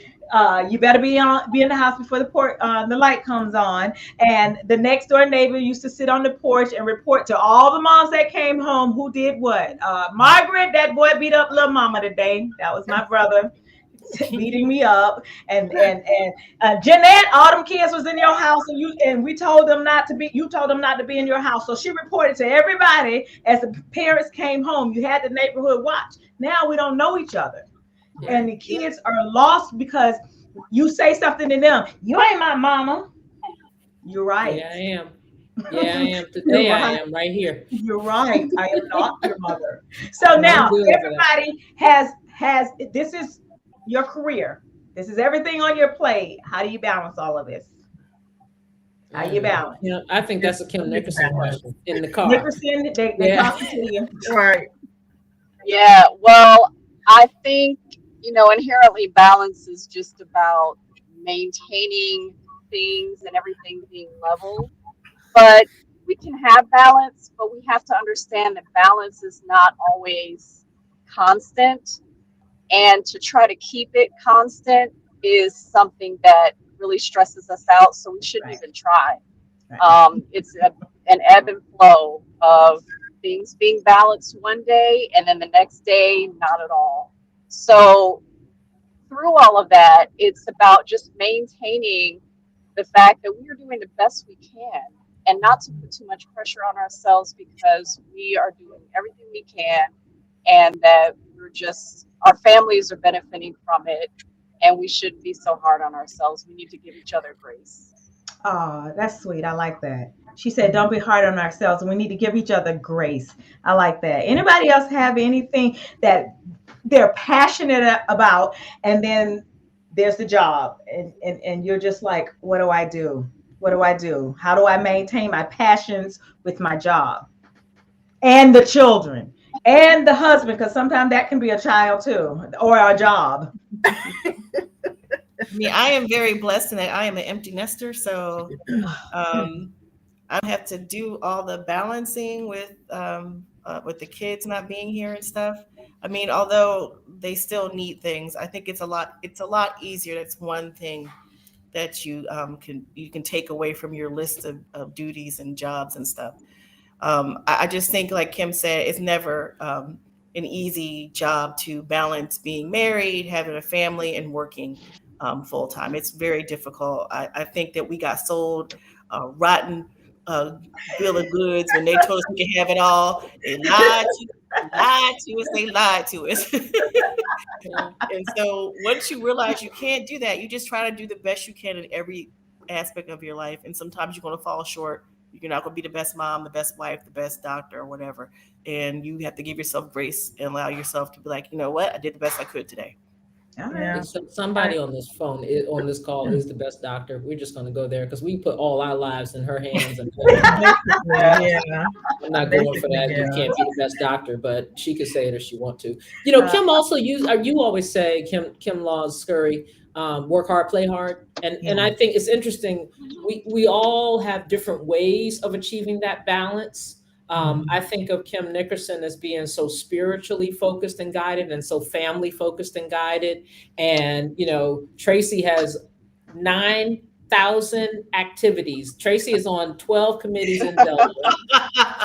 you better be in the house before the light comes on. And the next door neighbor used to sit on the porch and report to all the moms that came home who did what. Margaret, that boy beat up little mama today. That was my brother beating me up, and Jeanette, all them kids was in your house, and we told them not to be. You told them not to be in your house, so she reported to everybody as the parents came home. You had the neighborhood watch. Now we don't know each other, Yeah. and the kids are lost because you say something to them. You ain't my mama. You're right. Yeah, I am. Yeah, I am. You're Today I right. am right here. You're right. I am not your mother. So No now good for that. everybody has this is your career. This is everything on your plate. How do you balance all of this? How you balance? I think that's a Kim Nickerson question in the car. Nickerson, they Yeah. talking to you. Right. Yeah, well, I think, inherently balance is just about maintaining things and everything being level. But we can have balance, but we have to understand that balance is not always constant. And to try to keep it constant is something that really stresses us out. So we shouldn't Right, even try. right. It's an ebb and flow of things being balanced one day and then the next day, not at all. So through all of that, it's about just maintaining the fact that we are doing the best we can and not to put too much pressure on ourselves because we are doing everything we can and that our families are benefiting from it and we shouldn't be so hard on ourselves. We need to give each other grace. Oh, that's sweet. I like that. She said, "Don't be hard on ourselves. We need to give each other grace." I like that. Anybody else have anything that they're passionate about, and then there's the job, and you're just like, "What do I do? What do I do? How do I maintain my passions with my job and the children and the husband? Because sometimes that can be a child too, or a job." I mean, I am very blessed in that I am an empty nester, so I don't have to do all the balancing with the kids not being here and stuff. I mean, although they still need things, I think it's a lot easier. That's one thing that you can take away from your list of duties and jobs and stuff. I just think, like Kim said, it's never an easy job to balance being married, having a family, and working full time. It's very difficult. I think that we got sold rotten bill of goods when they told us we could have it all. They lied to us, they lied to us. And so once you realize you can't do that, you just try to do the best you can in every aspect of your life. And sometimes you're going to fall short. You're not going to be the best mom, the best wife, the best doctor, or whatever. And you have to give yourself grace and allow yourself to be like, you know what, I did the best I could today. All right. Yeah. So somebody on this phone, on this call, is the best doctor. We're just going to go there because we put all our lives in her hands. And Yeah. I'm not going for that. Yeah. You can't be the best doctor, but she could say it if she want to. You know, Kim also you always say, Kim Laws Scurry, work hard, play hard. And I think it's interesting. We all have different ways of achieving that balance. I think of Kim Nickerson as being so spiritually focused and guided and so family focused and guided. And, you know, Tracy has 9,000 activities. Tracy is on 12 committees in Delaware.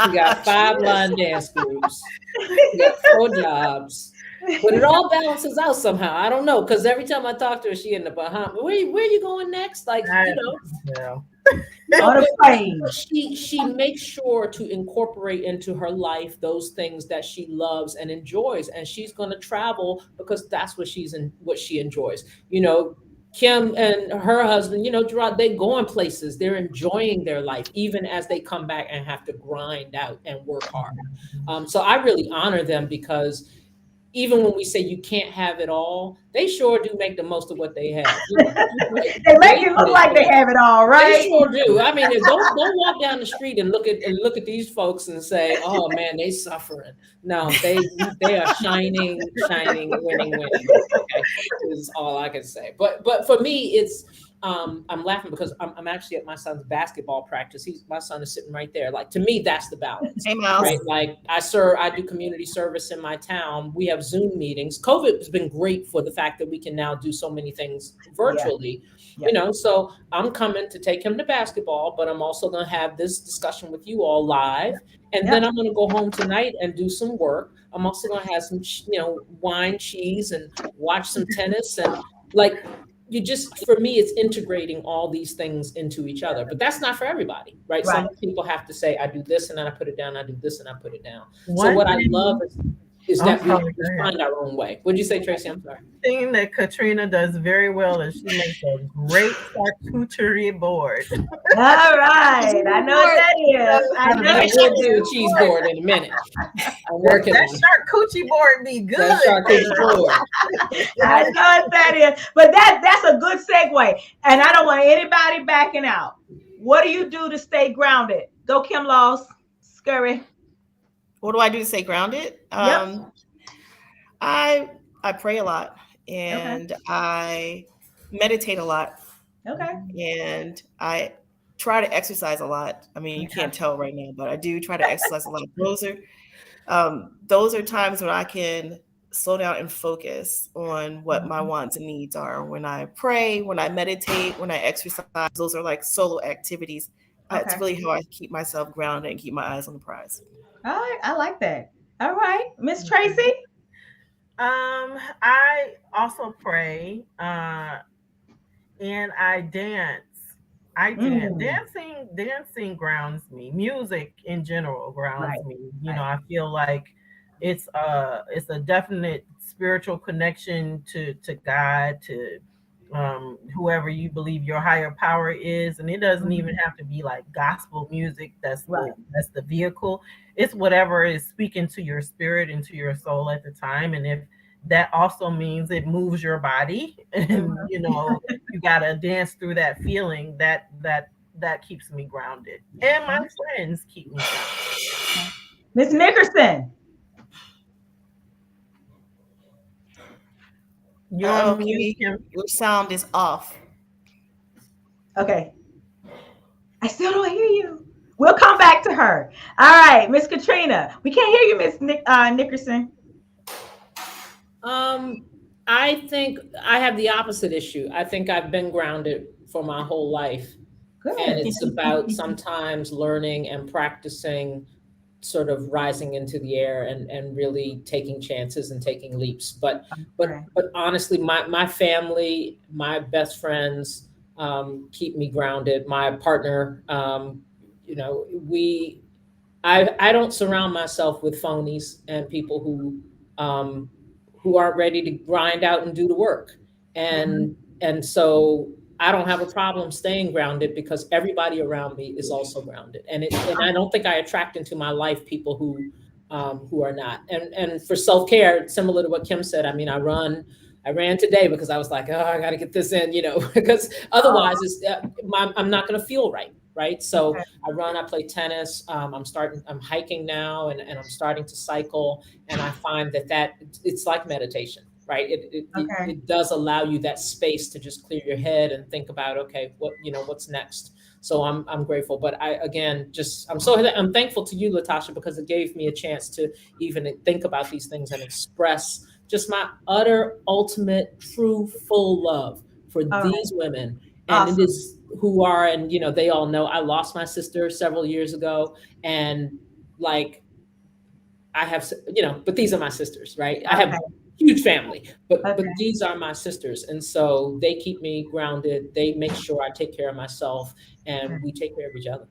She got 5 line dance groups. She got 4 jobs. But it all balances out somehow. I don't know, because every time I talk to her, she in the Bahamas. Where you going next? Like, you know. Yeah. On a plane. She makes sure to incorporate into her life those things that she loves and enjoys, and she's going to travel because that's what she enjoys. You know, Kim and her husband, you know, Gerard, they going places. They're enjoying their life, even as they come back and have to grind out and work hard. So I really honor them because even when we say you can't have it all, they sure do make the most of what they have. You know, they make it look like they have it all, right? They sure do. I mean, don't walk down the street and look at these folks and say, "Oh man, they suffering." No, they are shining, winning. Okay, is all I can say. But for me, it's I'm laughing because I'm actually at my son's basketball practice. My son is sitting right there. Like, to me, that's the balance. Hey, Miles. Right? Like, I do community service in my town. We have Zoom meetings. COVID has been great for the fact that we can now do so many things virtually. Yeah. You know, so I'm coming to take him to basketball, but I'm also going to have this discussion with you all live. And then I'm going to go home tonight and do some work. I'm also going to have some, wine, cheese, and watch some tennis. And like, for me, it's integrating all these things into each other, but that's not for everybody, right? Some people have to say, I do this and then I put it down. I do this and I put it down. So what I love is that we find our own way. What did you say, Tracy? I'm sorry. The thing that Katrina does very well is she makes a great charcuterie board. All right. I know what that is. I know I will do a cheese board in a minute. I'm working that charcuterie board be good. That charcuterie board. I know what that is. But that's a good segue. And I don't want anybody backing out. What do you do to stay grounded? Go, Kim Laws Scurry. What do I do to stay grounded? I pray a lot and I meditate a lot. Okay. And I try to exercise a lot. I mean, you can't tell right now, but I do try to exercise a lot. Those are times when I can slow down and focus on what my wants and needs are. When I pray, when I meditate, when I exercise, those are like solo activities. It's really how I keep myself grounded and keep my eyes on the prize. All right, I like that. All right, Miss Tracy. I also pray, and I dance. Dancing grounds me. Music in general grounds me. You know, I feel like it's a definite spiritual connection to God, to whoever you believe your higher power is, and it doesn't even have to be like gospel music. That's the vehicle. It's whatever is speaking to your spirit and to your soul at the time. And if that also means it moves your body, and you gotta dance through that feeling, that keeps me grounded, and my friends keep me grounded. Miss Nickerson. Your sound is off. Okay. I still don't hear you. We'll come back to her. All right, Miss Katrina. We can't hear you, Miss Nickerson. I think I have the opposite issue. I think I've been grounded for my whole life. Good. And it's about sometimes learning and practicing sort of rising into the air and really taking chances and taking leaps. But honestly, my family, my best friends keep me grounded. My partner you know, I don't surround myself with phonies and people who aren't ready to grind out and do the work. And so I don't have a problem staying grounded because everybody around me is also grounded. And I don't think I attract into my life people who are not. And for self-care, similar to what Kim said, I mean, I ran today because I was like, oh, I got to get this in, you know, because otherwise I'm not going to feel right. Right. So I run, I play tennis. I'm hiking now and I'm starting to cycle. And I find that it's like meditation, right? It does allow you that space to just clear your head and think about, okay, what's next? So I'm grateful. But I'm thankful to you, Latasha, because it gave me a chance to even think about these things and express just my utter, ultimate, true, full love for these women. And it is who are, and they all know I lost my sister several years ago, and like I have, but these are my sisters, right? I have a huge family, but these are my sisters, and so they keep me grounded. They make sure I take care of myself, and we take care of each other.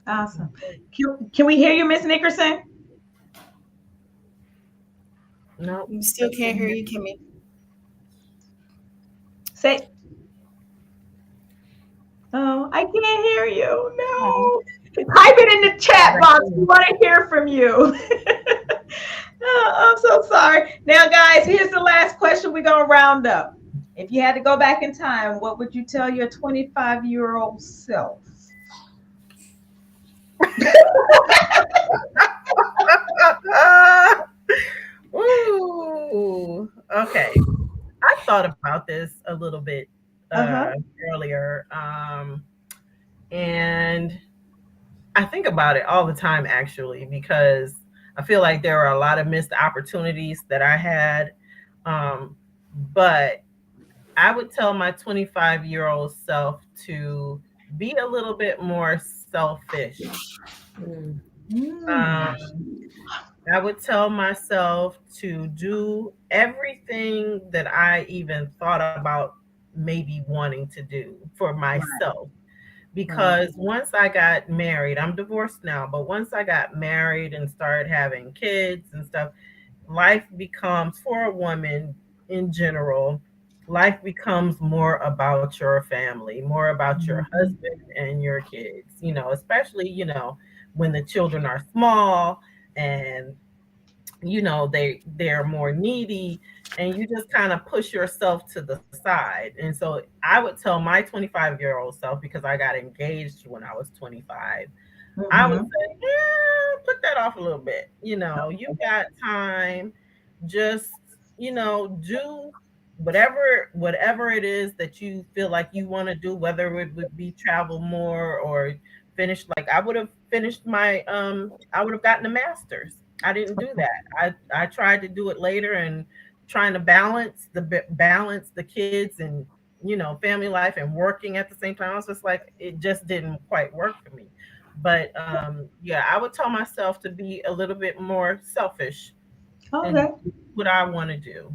Awesome. Can we hear you, Miss Nickerson? No, we still can't hear you, Kimmy. Say. Oh, I can't hear you. No. Type it in the chat box. We want to hear from you. Oh, I'm so sorry. Now, guys, here's the last question we're going to round up. If you had to go back in time, what would you tell your 25-year-old self? Ooh, okay. I thought about this a little bit earlier. And I think about it all the time, actually, because I feel like there are a lot of missed opportunities that I had. But I would tell my 25-year-old self to be a little bit more selfish. I would tell myself to do everything that I even thought about maybe wanting to do for myself. Because once I got married, I'm divorced now, but once I got married and started having kids and stuff, life becomes, for a woman in general, life becomes more about your family, more about your husband and your kids, especially, when the children are small and they're more needy, and you just kind of push yourself to the side. And so I would tell my 25-year-old self, because I got engaged when I was 25, I would say, put that off a little bit. You got time, just do whatever it is that you feel like you want to do, whether it would be travel more or finish. Like I would have finished I would have gotten a master's. I didn't do that. I tried to do it later, and trying to balance the kids and family life and working at the same time. I was just like, it just didn't quite work for me. But I would tell myself to be a little bit more selfish. And do what I want to do.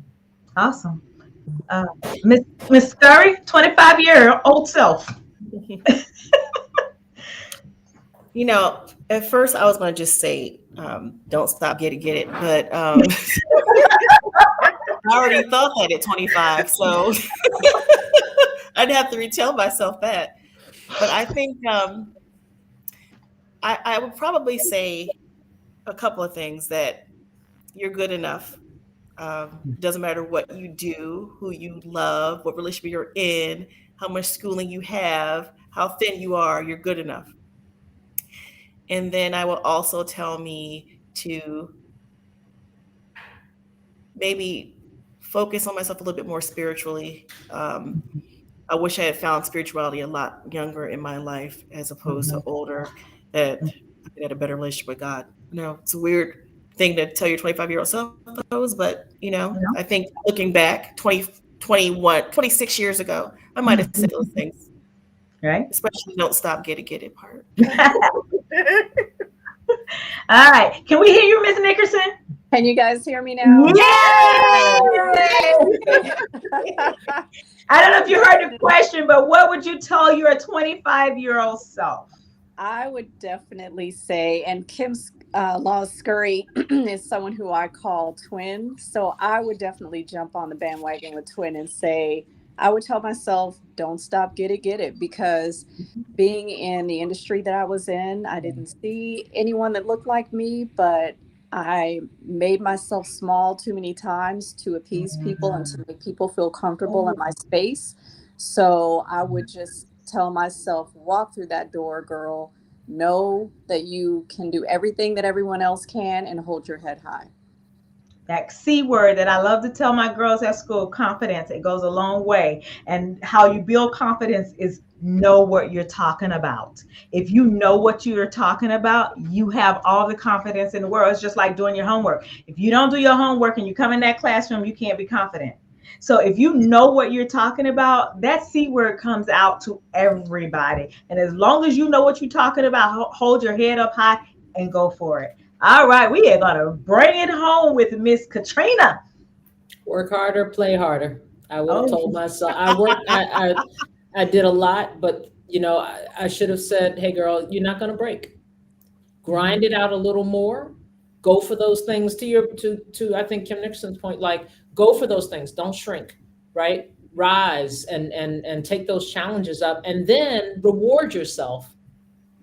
Awesome. Miss Scurry, 25-year-old self. At first I was going to just say, don't stop, get it. But I already thought that at 25, so I'd have to retell myself that. But I think I would probably say a couple of things: that you're good enough. Doesn't matter what you do, who you love, what relationship you're in, how much schooling you have, how thin you are, you're good enough. And then I will also tell me to maybe focus on myself a little bit more spiritually. I wish I had found spirituality a lot younger in my life as opposed to older, that I had a better relationship with God. It's a weird thing to tell your 25-year-old self, but I think looking back 26 years ago, I might have said those things. Right. Especially don't stop, get it part. All right. Can we hear you, Miss Nickerson? Can you guys hear me now? Yay! I don't know if you heard the question, but what would you tell your 25-year-old self? I would definitely say, and Kim's Law Scurry is someone who I call twin. So I would definitely jump on the bandwagon with twin and say, I would tell myself, don't stop, get it. Because being in the industry that I was in, I didn't see anyone that looked like me, but I made myself small too many times to appease people and to make people feel comfortable in my space. So I would just tell myself, walk through that door, girl. Know that you can do everything that everyone else can and hold your head high. That C word that I love to tell my girls at school, confidence. It goes a long way. And how you build confidence is know what you're talking about. If you know what you're talking about, you have all the confidence in the world. It's just like doing your homework. If you don't do your homework and you come in that classroom, you can't be confident. So if you know what you're talking about, that C word comes out to everybody. And as long as you know what you're talking about, hold your head up high and go for it. All right, we are going to bring it home with Miss Katrina. Work harder, play harder. I would have Oh, told myself I did a lot, but I should have said, hey girl, you're not gonna break. Grind it out a little more. Go for those things to I think Kim Nixon's point, like go for those things. Don't shrink, right? Rise and take those challenges up and then reward yourself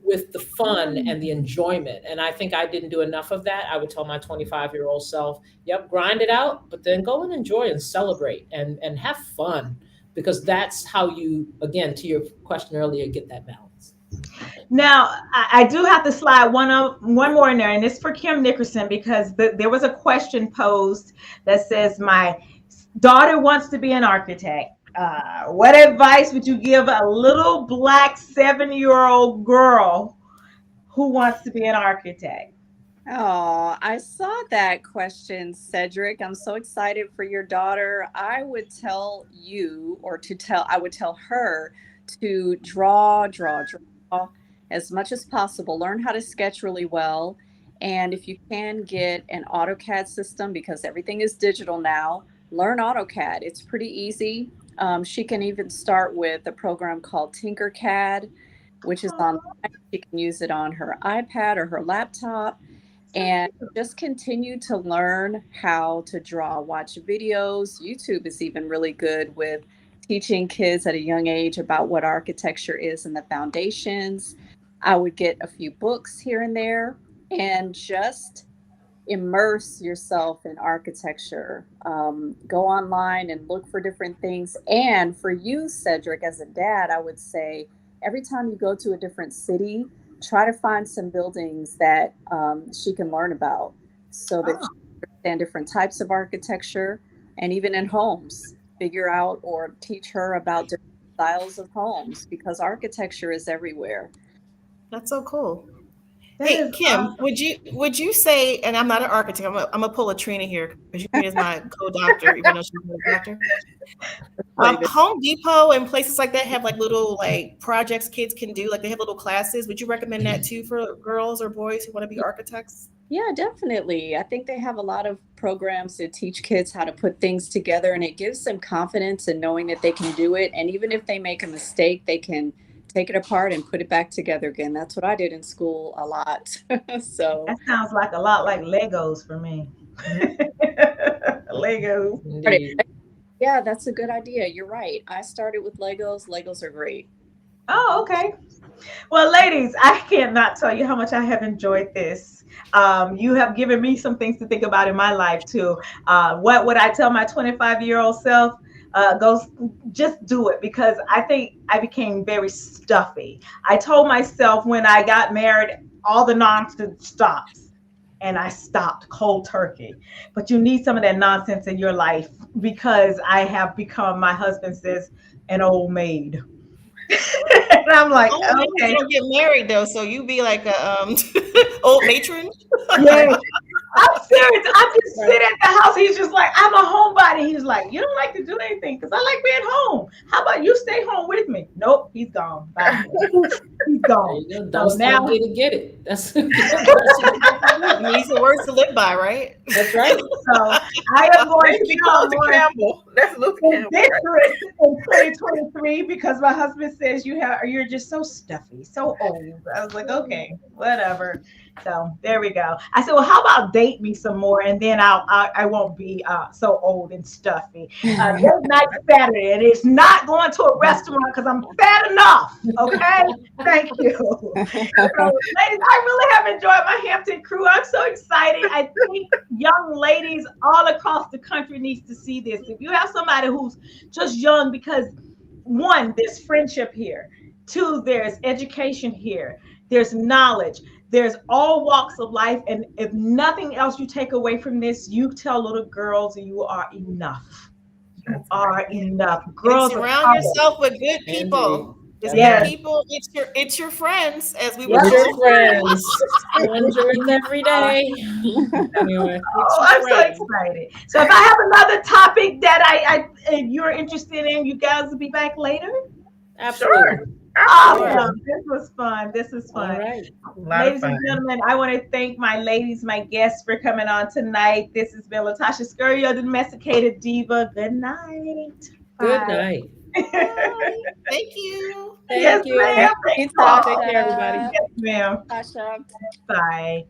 with the fun and the enjoyment. And I think I didn't do enough of that. I would tell my 25-year-old self, yep, grind it out, but then go and enjoy and celebrate and have fun, because that's how you, again, to your question earlier, get that balance. now I do have to slide one more in there, and it's for Kim Nickerson because there was a question posed that says, my daughter wants to be an architect. What advice would you give a little black 7-year-old girl who wants to be an architect? Oh, I saw that question, Cedric. I'm so excited for your daughter. I would tell you, I would tell her to draw as much as possible. Learn how to sketch really well. And if you can get an AutoCAD system, because everything is digital now, learn AutoCAD. It's pretty easy. She can even start with a program called Tinkercad, which is online. She can use it on her iPad or her laptop and just continue to learn how to draw, watch videos. YouTube is even really good with teaching kids at a young age about what architecture is and the foundations. I would get a few books here and there and just immerse yourself in architecture. Go online and look for different things. And for you, Cedric, as a dad, I would say every time you go to a different city, try to find some buildings that she can learn about so that she can understand different types of architecture, and even in homes, figure out or teach her about different styles of homes, because architecture is everywhere. That's so cool. That Hey is Kim, awesome. would you say? And I'm not an architect. I'm gonna pull a Trina here because Trina is my co-doctor, even though she's not a doctor. Home Depot and places like that have like little like projects kids can do. Like they have little classes. Would you recommend that too for girls or boys who want to be architects? Yeah, definitely. I think they have a lot of programs that teach kids how to put things together, and it gives them confidence in knowing that they can do it. And even if they make a mistake, they can take it apart and put it back together again. That's what I did in school a lot. So That sounds like a lot like Legos for me. Legos. Indeed. yeah, that's a good idea. You're right. I started with Legos. Legos are great. Oh, okay. Well, ladies, I cannot tell you how much I have enjoyed this. You have given me some things to think about in my life too. What would I tell my 25-year-old self? Go just do it, because I think I became very stuffy. I told myself when I got married, all the nonsense stops. And I stopped cold turkey. But you need some of that nonsense in your life, because I have become, my husband says, an old maid. And I'm like, Oh, maybe okay, don't get married though, so you be like a old matron. yeah. I'm serious. I just sit at the house. He's just like, I'm a homebody. He's like, you don't like to do anything because I like being home. How about you stay home with me? Nope, he's gone. Bye. He's There gone. you go. So Don't now, stop, get it. That's I mean, these are words to live by, right? that's right. so I am going Thank to you, become Luther more Campbell. That's Luther Campbell. Right? adventurous in 2023 because my husband says you're just so stuffy, so old. I was like, okay, whatever. So there we go. I said, well, how about date me some more, and then I won't be so old and stuffy. This night's Saturday, and it's not going to a restaurant because I'm fat enough. Okay, thank you. So, ladies, I really have enjoyed my Hampton crew. I'm so excited. I think young ladies all across the country needs to see this. If you have somebody who's just young, because one, there's friendship here. Two, there's education here. There's knowledge. There's all walks of life. And if nothing else you take away from this, you tell little girls you are enough. You are enough. And Girls are surround powerful. yourself with good Indeed. people. It's Yes. good people. It's your friends, as we Yes. were It's your told. friends. Conjure it every day. Anyway. Oh, your I'm so friend. excited. So if I have another topic that if you're interested in, you guys will be back later. Absolutely. Awesome. This was fun. This is All fun. right. A lot of Ladies fun. and gentlemen, I want to thank my ladies, my guests for coming on tonight. This has been Latasha Scurry, the domesticated diva. Good night. Good Bye. night. Thank you. Thank Yes, you. ma'am. Thank you, Oh, Take care, everybody. yes, ma'am. Tasha. Bye.